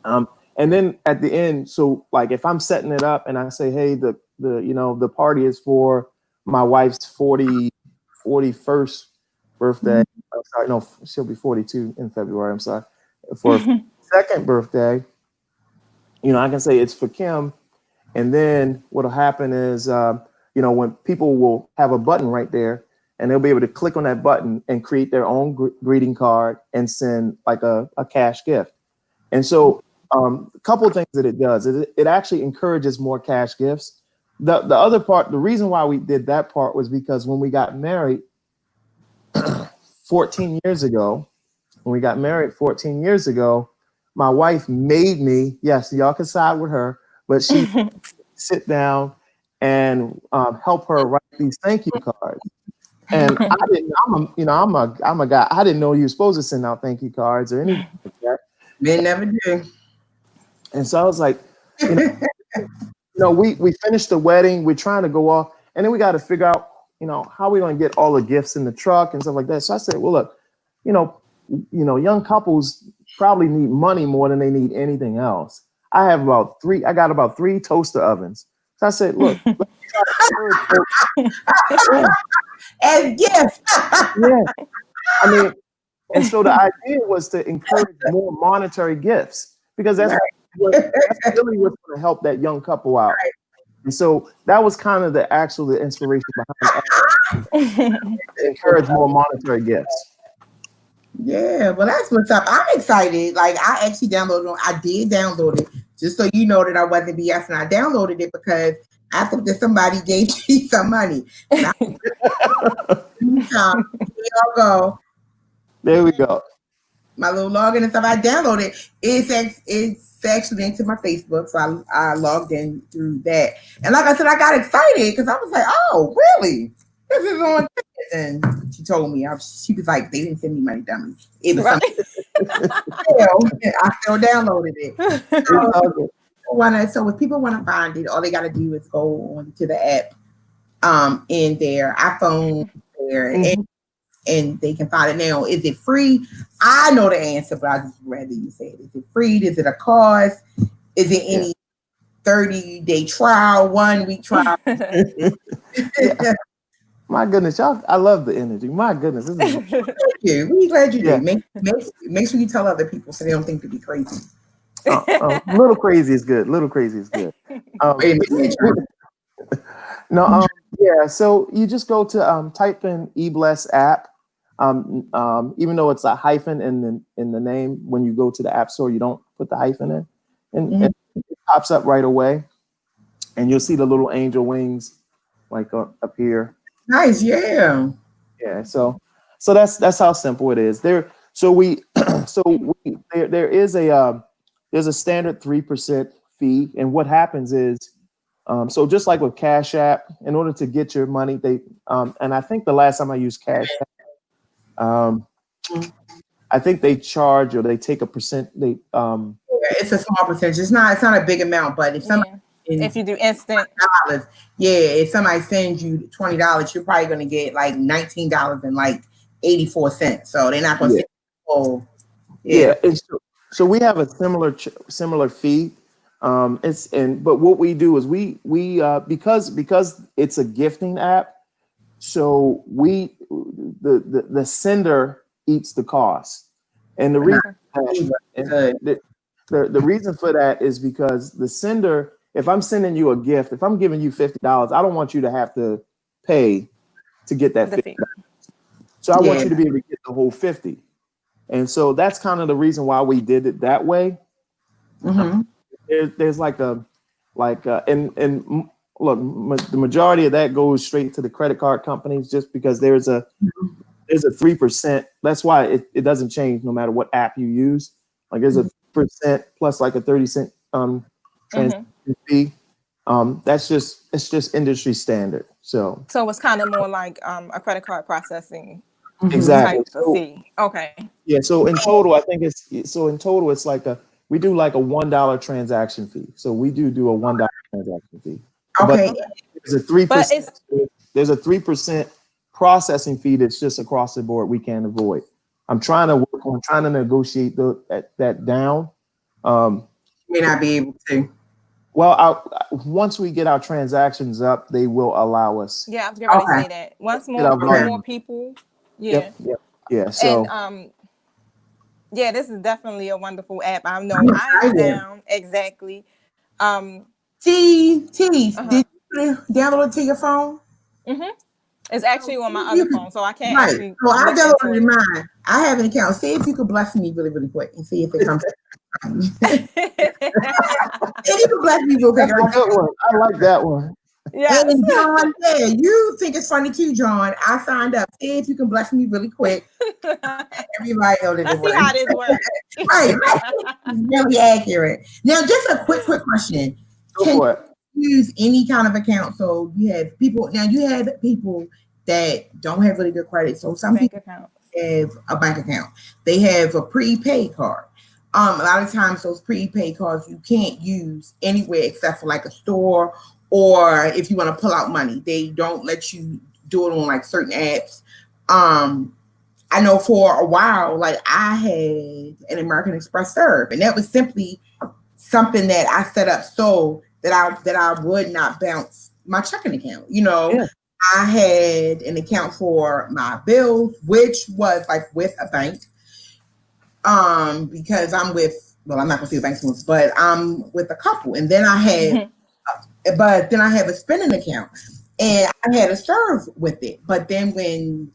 And then at the end, so like if I'm setting it up and I say, hey, the party is for my wife's 41st birthday. I'm sorry, no, she'll be 42 in February. I'm sorry. For her second birthday, I can say it's for Kim. And then what'll happen is, when people will have a button right there, and they'll be able to click on that button and create their own greeting card and send like a cash gift. And so a couple of things that it does is it actually encourages more cash gifts. The other part, the reason why we did that part was because when we got married 14 years ago, my wife made me, yes, y'all can side with her, but she sit down and help her write these thank you cards. And I didn't, I'm a guy. I didn't know you were supposed to send out thank you cards or anything like that. They never do. And so I was like, we finished the wedding. We're trying to go off, and then we got to figure out, how we going to get all the gifts in the truck and stuff like that. So I said, well, look, young couples probably need money more than they need anything else. I got about 3 toaster ovens. So I said, look, let's try and yes, yeah. I mean, and so the idea was to encourage more monetary gifts because that's really what's going to help that young couple out. And so that was kind of the inspiration behind it, to encourage more monetary gifts. Yeah, well, that's what's up. I'm excited. Like, I actually I did download it, just so you know that I wasn't BS, and I downloaded it because I thought that somebody gave me some money. And here y'all go. There we go. My little login and stuff, I downloaded. It's actually into my Facebook, so I logged in through that. And like I said, I got excited because I was like, oh, really? This is on. And she told me, she was like, they didn't send me money, dummy. It was something. I still downloaded it. So if people want to find it, all they got to do is go on to the app in their iPhone there, and they can find it now. Is it free? I know the answer, but I just rather you say it. Is it free? Is it a cost? Is it any 30-day trial, 1-week trial? My goodness, y'all! I love the energy. My goodness, thank you. We're glad you did. Make sure you tell other people so they don't think to be crazy. Little crazy is good. Yeah. So you just go to type in IIBless app. Even though it's a hyphen in the name, when you go to the app store, you don't put the hyphen in, and it pops up right away, and you'll see the little angel wings, like up here. Nice, yeah. Yeah. So that's how simple it is. There is there's a standard 3% fee, and what happens is, so just like with Cash App, in order to get your money, they and I think the last time I used Cash App, I think they charge or they take a percent. It's a small percentage. It's not a big amount, but if somebody if you do instant $20, if somebody sends you $20, you're probably going to get like $19 and like 84 cents. So they're not going to say, oh, yeah. So we have a similar fee. But what we do is because it's a gifting app, so the sender eats the cost, and the reason Okay. and Good. the reason for that is because the sender, if I'm sending you a gift, if I'm giving you $50, I don't want you to have to pay to get that The $50. fee. So I want Yeah. you to be able to get the whole 50. And so that's kind of the reason why we did it that way. Mm-hmm. There's look, the majority of that goes straight to the credit card companies just because there's a 3%. That's why it doesn't change no matter what app you use. Like there's a percent plus like a 30 cent transaction fee. It's just industry standard. So So it's kind of more like a credit card processing Mm-hmm. exactly. type of fee. Okay. Yeah, so in total, it's like we do like a $1 transaction fee. So we do a $1 transaction fee. But Okay. Okay. there's a three But it's percent there's a 3% processing fee that's just across the board we can't avoid. I'm trying to negotiate that down. May not be able to. Well, once we get our transactions up, they will allow us yeah, I was getting ready to Okay. say that. Once get our Okay. more volume. people, yeah. Yep. Yeah. And So yeah, this is definitely a wonderful app. I know I'm I am excited. down. Exactly. Um Did uh-huh. you download it to your phone? It's actually on my other You could, phone, so I can't right. actually So I look downloaded into it it. mine. I have an account. See if you could bless me really, really quick and see if it comes. If you could bless me real quick. that's a good one. I like that one. Yes. And John, yeah, you think it's funny too, John. I signed up. See if you can bless me really quick. Everybody know that it Let's see works. how this works. Right, right. It's really accurate. Now, just a quick question. Go Can for it. you use any kind of account? So you have people, now you have people that don't have really good credit. So some Bank people account. have a bank account. They have a prepaid card. A lot of times those prepaid cards you can't use anywhere except for like a store, or if you want to pull out money, they don't let you do it on like certain apps. I know for a while, like I had an American Express Serve, and that was simply something that I set up so that I would not bounce my checking account. Yeah. I had an account for my bills, which was like with a bank. Because I'm not gonna say the bank's ones, but I'm with a couple, and then I have a spending account, and I had a serve with it. But then when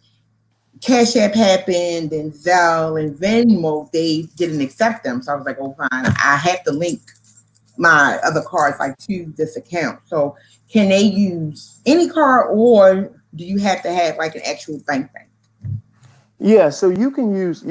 Cash App happened and Zelle and Venmo, they didn't accept them. So I was like, oh, fine. I have to link my other cards like to this account. So can they use any card, or do you have to have like an actual bank? Yeah, so you can use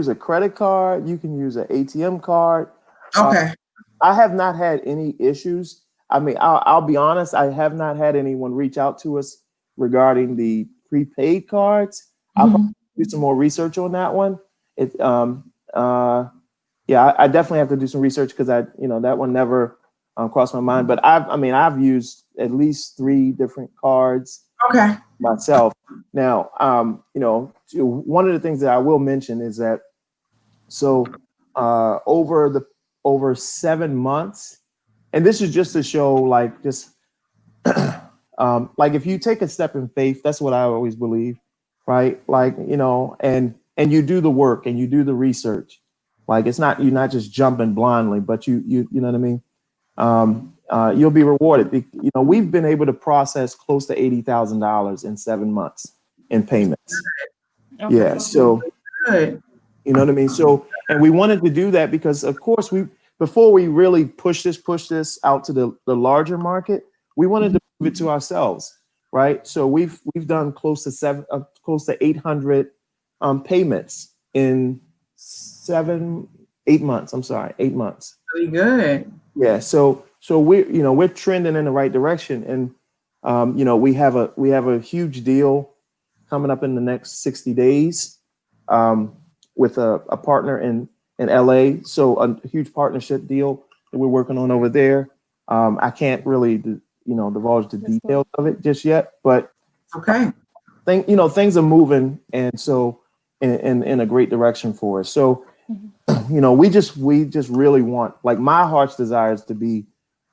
a credit card, you can use an ATM card. Uh, Okay. I have not had any issues. I mean, I'll be honest, I have not had anyone reach out to us regarding the prepaid cards. I'll probably Mhm. do some more research on that one. It Yeah, I definitely have to do some research because that one never crossed my mind. But I've used at least 3 different cards Okay. myself. Now, one of the things that I will mention is that over 7 months, and this is just to show like just like if you take a step in faith, that's what I always believe, right? Like and you do the work and you do the research. Like you're not just jumping blindly, but you know what I mean. You'll be rewarded. We've been able to process close to $80,000 in 7 months in payments. Okay. Yeah, so Good. you know what I mean. So, and we wanted to do that because, of course, before we really push this out to the larger market, we wanted to prove it to ourselves, right? So we've done close to 800 payments in 8 months. I'm sorry, 8 months. Really good. Yeah, so we're trending in the right direction, and we have a huge deal coming up in the next 60 days with a partner in LA. So a huge partnership deal that we're working on over there. I can't really divulge the details of it just yet, but Okay. things are moving, and so in a great direction for us. So we just really want, like, my heart's desire is to be,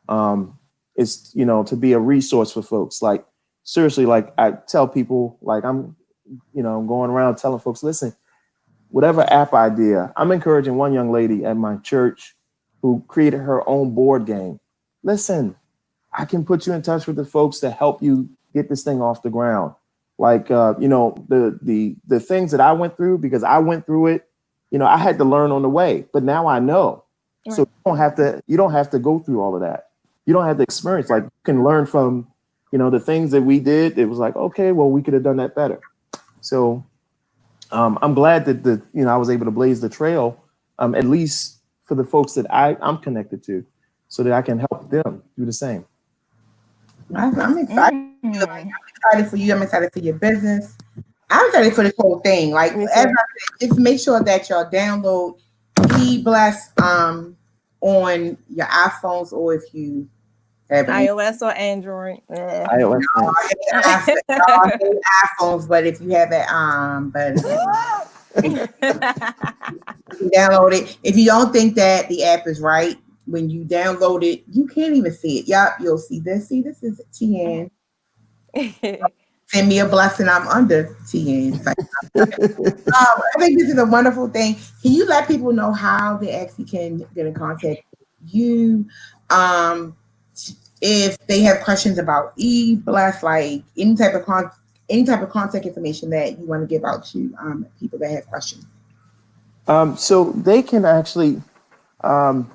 to be a resource for folks. Like, seriously, like I tell people, like I'm going around telling folks, listen, whatever app idea, I'm encouraging one young lady at my church who created her own board game. Listen, I can put you in touch with the folks to help you get this thing off the ground. Like, the things that I went through, because I went through it, I had to learn on the way, but now I know. Right. So you don't have to go through all of that. You don't have to experience, like, you can learn from, the things that we did. It was like, okay, well, we could have done that better. So I'm glad that I was able to blaze the trail, at least for the folks that I'm connected to, so that I can help them do the same. I'm excited. I'm excited for you. I'm excited for your business. I'm excited for this whole thing. Like, as I said, just make sure that y'all download IIBless on your iPhones, or if you have iOS or Android. iOS. iPhones, but if you have it, download it. If you don't think that the app is right, when you download it, you can't even see it. Yup, you'll see this. See, this is TN. Send me a blessing. I'm under TN. I think this is a wonderful thing. Can you let people know how they actually can get in contact with you? If they have questions about IIBless, like any type of contact information that you want to give out to people that have questions. So they can actually, right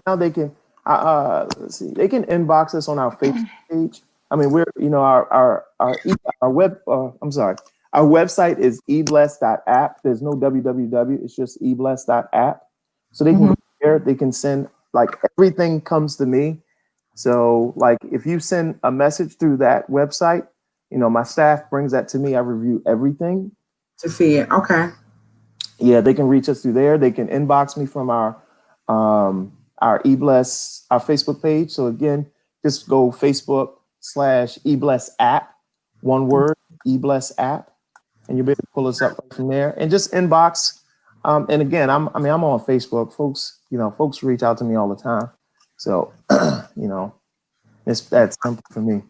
now they can, let's see, they can inbox us on our Facebook page. I mean, we're, our website is IIBless.app. There's no www. It's just IIBless.app. So they can go there. They can send, like, everything comes to me. So, like, if you send a message through that website, my staff brings that to me. I review everything to see it. Okay. Yeah, they can reach us through there. They can inbox me from our IIBless, our Facebook page. So again, just go Facebook/IIBless app, one word, IIBless app, and you'll be able to pull us up right from there. And just inbox. And again, I'm on Facebook. Folks reach out to me all the time. So it's that simple for me.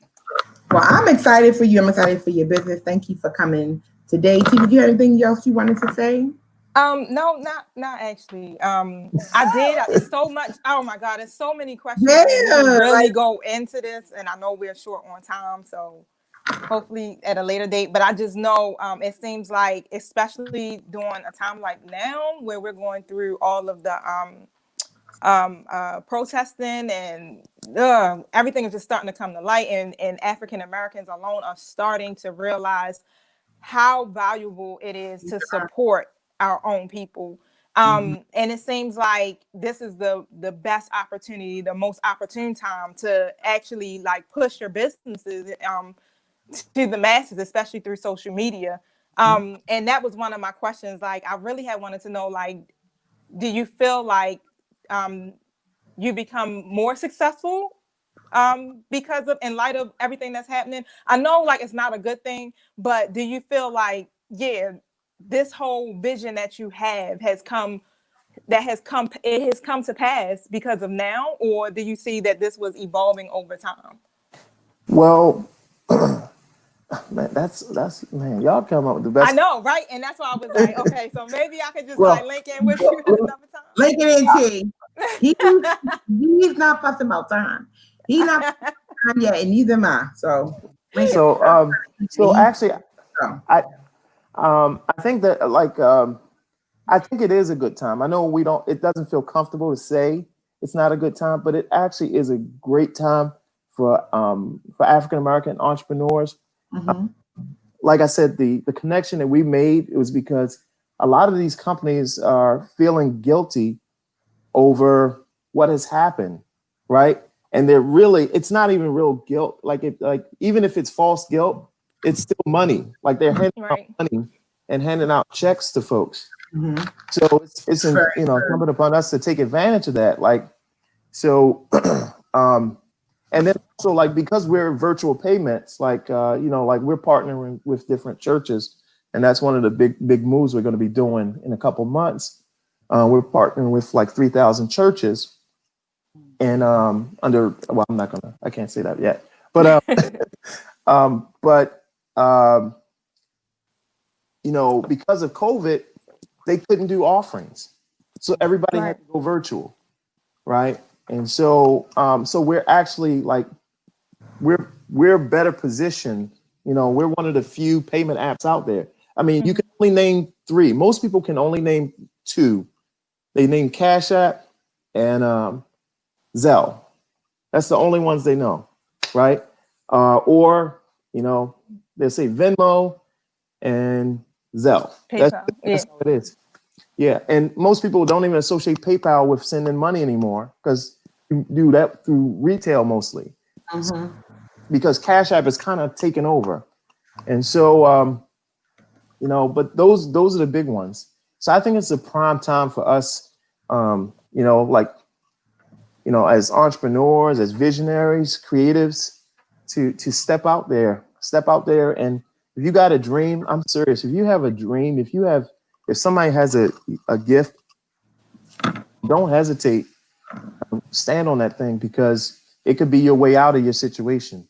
Well, I'm excited for you. I'm excited for your business. Thank you for coming today. T, did you have anything else you wanted to say? No, not actually. I did. It's so much. Oh my God, there's so many questions. Yeah, we can really go into this, and I know we're short on time, so hopefully at a later date. But I just know it seems like, especially during a time like now, where we're going through all of the protesting and everything is just starting to come to light, and African Americans alone are starting to realize how valuable it is to support our own people. And it seems like this is the best opportunity, the most opportune time to actually, like, push your businesses to the masses, especially through social media. And that was one of my questions. Like, I really had wanted to know, like, do you feel like you become more successful because of, in light of everything that's happening? I know, like, it's not a good thing, but do you feel like, yeah, this whole vision that you have has come to pass because of now, or do you see that this was evolving over time? Well, man, that's man, y'all come up with the best. I know, right? And that's why I was like, okay, so maybe I could just like link in with you at another time. Link it in, T. He's not fussing about time. He's not time yet, and neither am I. So actually, I think that, like, I think it is a good time. I know it doesn't feel comfortable to say it's not a good time, but it actually is a great time for African American entrepreneurs. Like I said, the connection that we made, it was because a lot of these companies are feeling guilty over what has happened, right? And it's not even real guilt. Like, even if it's false guilt, it's still money. Like, they're handing out money and handing out checks to folks. So it's incumbent upon us to take advantage of that. Like, so, and then also, like, because we're virtual payments, like, like, we're partnering with different churches, and that's one of the big moves we're going to be doing in a couple months. We're partnering with like 3,000 churches, and I can't say that yet, but because of COVID, they couldn't do offerings, so everybody had to go virtual, right? And so we're actually like we're better positioned. We're one of the few payment apps out there. I mean, you can only name 3. Most people can only name 2. They name Cash App and Zelle. That's the only ones they know, right? Or they say Venmo and Zelle. That's how it is. Yeah, and most people don't even associate PayPal with sending money anymore because you do that through retail mostly. Because Cash App is kind of taken over, and so but those are the big ones. So I think it's a prime time for us, as entrepreneurs, as visionaries, creatives, to step out there, and if you got a dream, I'm serious. If you have a dream, if somebody has a gift, don't hesitate. Stand on that thing because it could be your way out of your situation.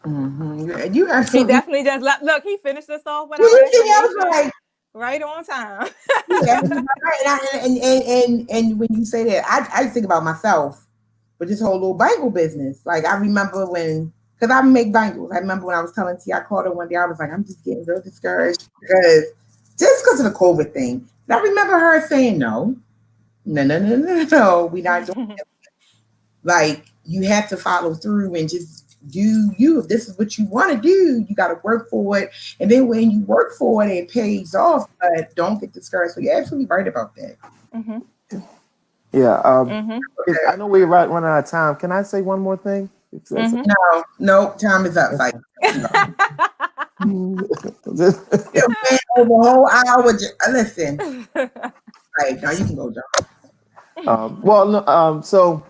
You He absolutely. definitely just look. He finished us off with You our see, I was affirmation like, right on time. yeah, and when you say that, I just think about myself with this whole little bangle business. Like I remember because I make bangles. I remember when I was telling T, I called her one day. I was like, I'm just getting real discouraged because of the COVID thing. And I remember her saying, no, we're not doing it. Like you have to follow through and just do you. If this is what you want to do, you got to work for it. And then when you work for it, it pays off. But don't get discouraged. So you're absolutely right about that. Yeah. I know we're running out of time. Can I say one more thing? No, time is up. Like Just- over a whole hour. Listen. Right now, you can go, John. well, no. So,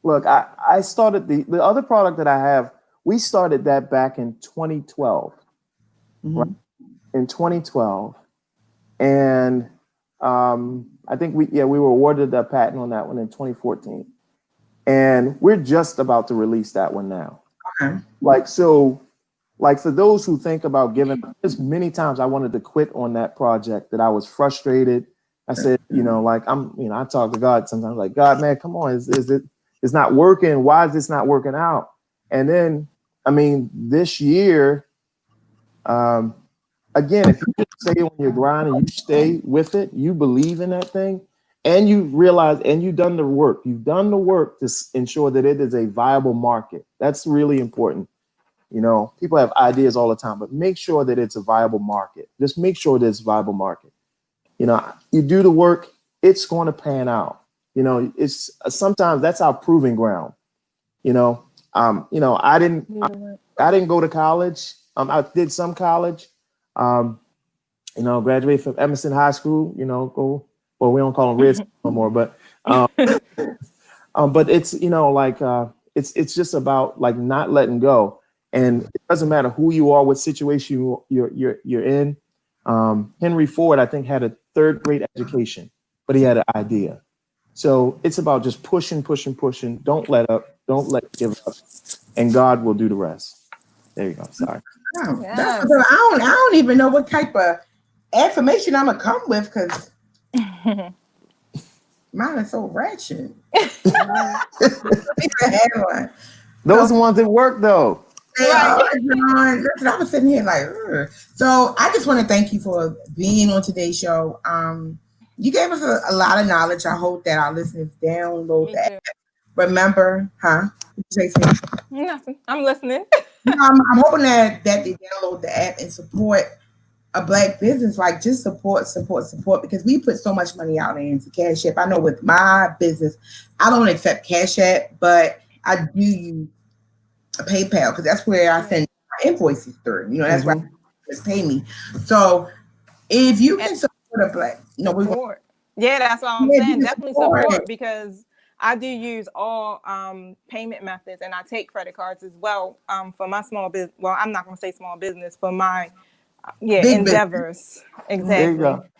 look, I started the other product that I have. We started that back in 2012, right? In 2012, and I think we were awarded a patent on that one in 2014, and we're just about to release that one now. Okay. Like for those who think about giving up, there's many times I wanted to quit on that project that I was frustrated. I said, I talk to God sometimes like, God, man, come on, it's not working. Why is this not working out? And then, this year, again, if you just stay on your grind and you stay with it, you believe in that thing, and you realize, and you've done the work to ensure that it is a viable market. That's really important. People have ideas all the time, but make sure that it's a viable market. Just make sure that it's a viable market. You do the work, it's going to pan out. It's sometimes that's our proving ground. I didn't go to college. I did some college. Graduated from Emerson High School. We don't call them Reds no more, but it's it's just about like not letting go. And it doesn't matter who you are, what situation you're in. Henry Ford, I think, had a 3rd grade education, but he had an idea. So it's about just pushing. Don't let up. Don't give up, and God will do the rest. There you go. Sorry. I don't even know what type of affirmation I'm gonna come with because mine is so ratchet. Those are the ones that work though. Listen, I was sitting here like, ugh. So I just want to thank you for being on today's show. You gave us a lot of knowledge. I hope that our listeners download that. Remember, huh? Nothing. I'm listening. I'm hoping that they download the app and support a Black business. Like just support, because we put so much money out into Cash App. I know with my business, I don't accept Cash App, but I do use PayPal because that's where I send my invoices through. That's where they pay me. So if you can support a Black, support. Yeah, that's all I'm saying. Definitely support because I do use all payment methods and I take credit cards as well for my small business. Well, I'm not going to say small business for my Big endeavors. Business. Exactly.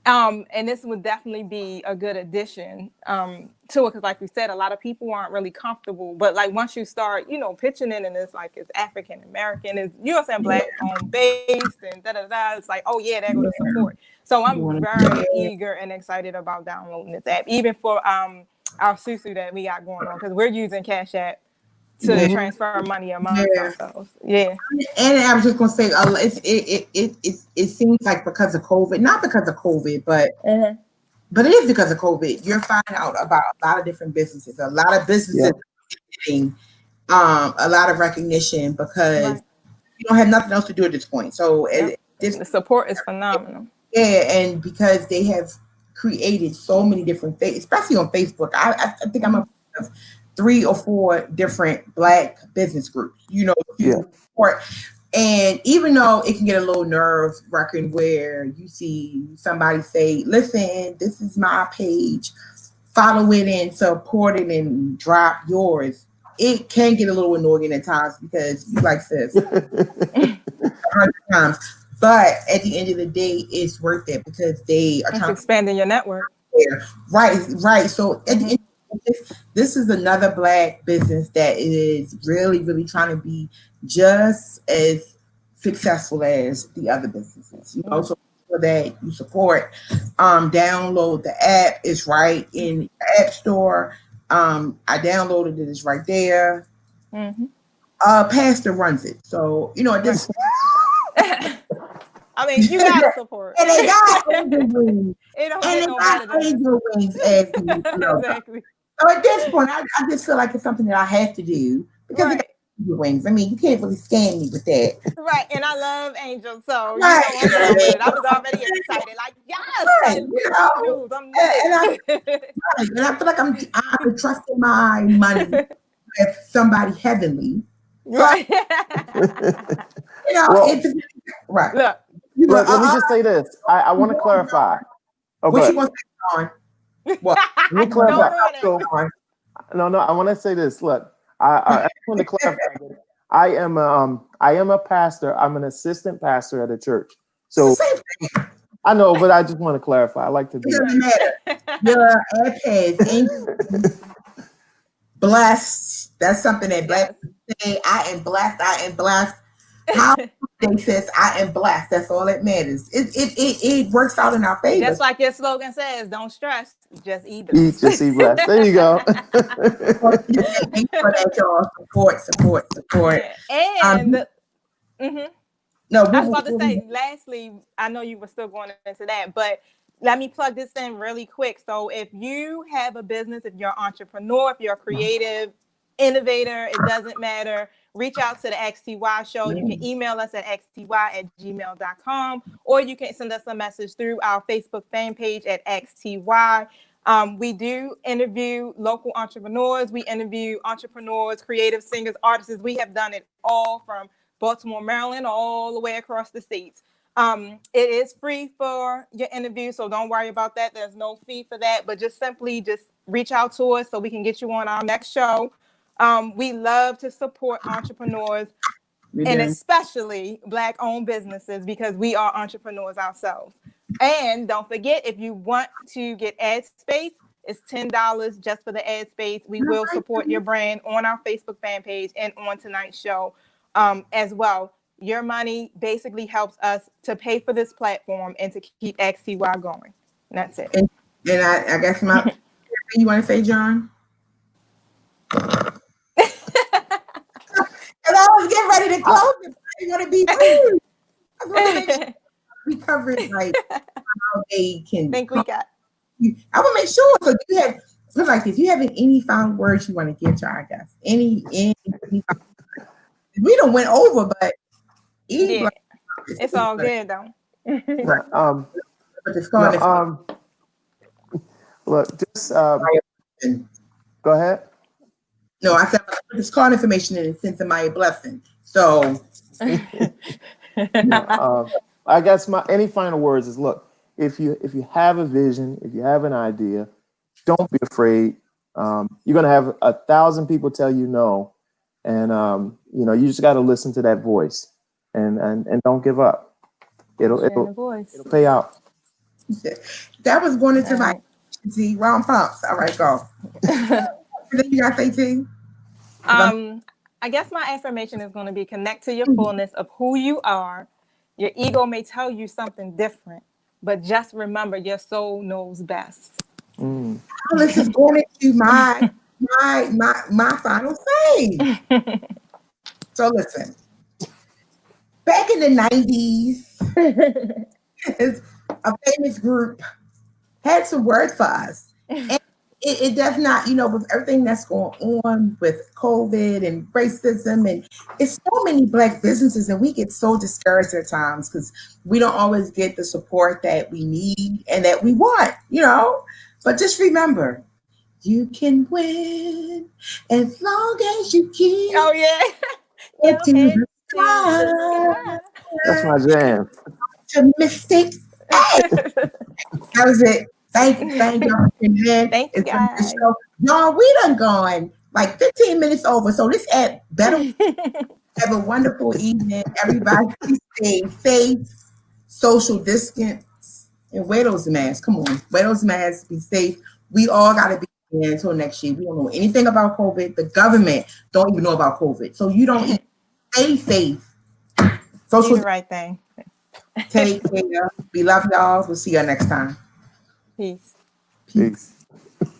And this would definitely be a good addition to it, because like we said, a lot of people aren't really comfortable, but like once you start, pitching it, and it's like it's African American, it's, saying, Black owned based, and it's like, oh yeah, there go the support. So I'm very eager and excited about downloading this app, even for our Susu that we got going on, because we're using Cash App to transfer money amongst ourselves. Yeah. And I was just gonna say, it seems like because of COVID, not because of COVID, but it is because of COVID. You're finding out about a lot of different businesses. A lot of businesses getting a lot of recognition because you don't have nothing else to do at this point. So the support is phenomenal. Yeah, and because they have created so many different things, especially on Facebook. I think I'm a part of 3 or 4 different Black business groups, to support. And even though it can get a little nerve-wracking where you see somebody say, listen, this is my page, follow it and support it and drop yours, it can get a little annoying at times because you like sis 100 times. But at the end of the day, it's worth it because they are trying expanding your network. Right. So at the end of this is another Black business that is really, really trying to be just as successful as the other businesses. So that you support, download the app. It's right in the App Store. I downloaded it. It's right there. Pastor runs it, so at this. I mean, you gotta support. And they got angel wings. It don't get no better than angel wings as exactly. So at this point, I just feel like it's something that I have to do because it got angel wings. I mean, you can't really scam me with that. Right, and I love angels, so I'm going with it. I was already excited, like yes, and I feel like I'm trusting my money with somebody heavenly. Right. It's right. Look, let me just say this. I want to clarify. What you want to say, John? What? Let me clarify. No, I want to say this. Look, I want to clarify. I am a pastor. I'm an assistant pastor at a church. So I know, but I just want to clarify. I like to do that. It doesn't matter. Your app blessed. That's something that Black people say. I am blessed. I am blessed. How they says I am blessed. That's all that matters. It works out in our favor. Just like your slogan says, don't stress, just eat blessed. Just eat blessed. There you go. Thanks for that, y'all. Support. Yeah. And no, I was about to say, lastly, I know you were still going into that, but let me plug this in really quick. So if you have a business, if you're an entrepreneur, if you're a creative innovator, it doesn't matter. Reach out to the XTY show. You can email us at xty@gmail.com, or you can send us a message through our Facebook fan page at XTY. We do interview local entrepreneurs. We interview entrepreneurs, creative singers, artists. We have done it all from Baltimore, Maryland, all the way across the states. It is free for your interview, so don't worry about that. There's no fee for that, but just simply reach out to us so we can get you on our next show. We love to support entrepreneurs and especially Black-owned businesses because we are entrepreneurs ourselves. And don't forget, if you want to get ad space, it's $10 just for the ad space. We will support your brand on our Facebook fan page and on tonight's show as well. Your money basically helps us to pay for this platform and to keep XTY going. And that's it. And I guess you want to say, John? And I was getting ready to close it. I want to be rude. I want to make sure we cover it like how they can. Think we got. I want to make sure. So you have put like this. You have any final words you want to give to our guests? Any we don't went over, but it's all good though. Look, just go ahead. No, I said this card information and send somebody a blessing. So I guess any final words is look, if you have a vision, if you have an idea, don't be afraid. You're gonna have 1,000 people tell you no, and you just got to listen to that voice and don't give up. It'll pay out. That was going into my Right. T. Wrong pumps. All right, go. And then you got to say T. 'Cause I'm um, I guess my affirmation is going to be connect to your fullness of who you are. Your ego may tell you something different, but just remember your soul knows best. Mm. this is going into my final say. So listen, back in the 90s, a famous group had some words for us. And it does not, with everything that's going on with COVID and racism, and it's so many Black businesses, and we get so discouraged at times because we don't always get the support that we need and that we want. But just remember, you can win as long as you keep Oh yeah, it your to head the to the sky. That's my jam. Optimistic. That was it. Thank y'all for tuning in. Thank you It's been a good guys. show. Y'all, we done gone like 15 minutes over. So this app better have a wonderful evening. Everybody stay safe, social distance, and wear those masks. Come on, wear those masks, be safe. We all gotta be here until next year. We don't know anything about COVID. The government don't even know about COVID. So you don't even stay safe. Do Social the right thing. take care. We love y'all. We'll see you next time. Peace. Peace. Peace.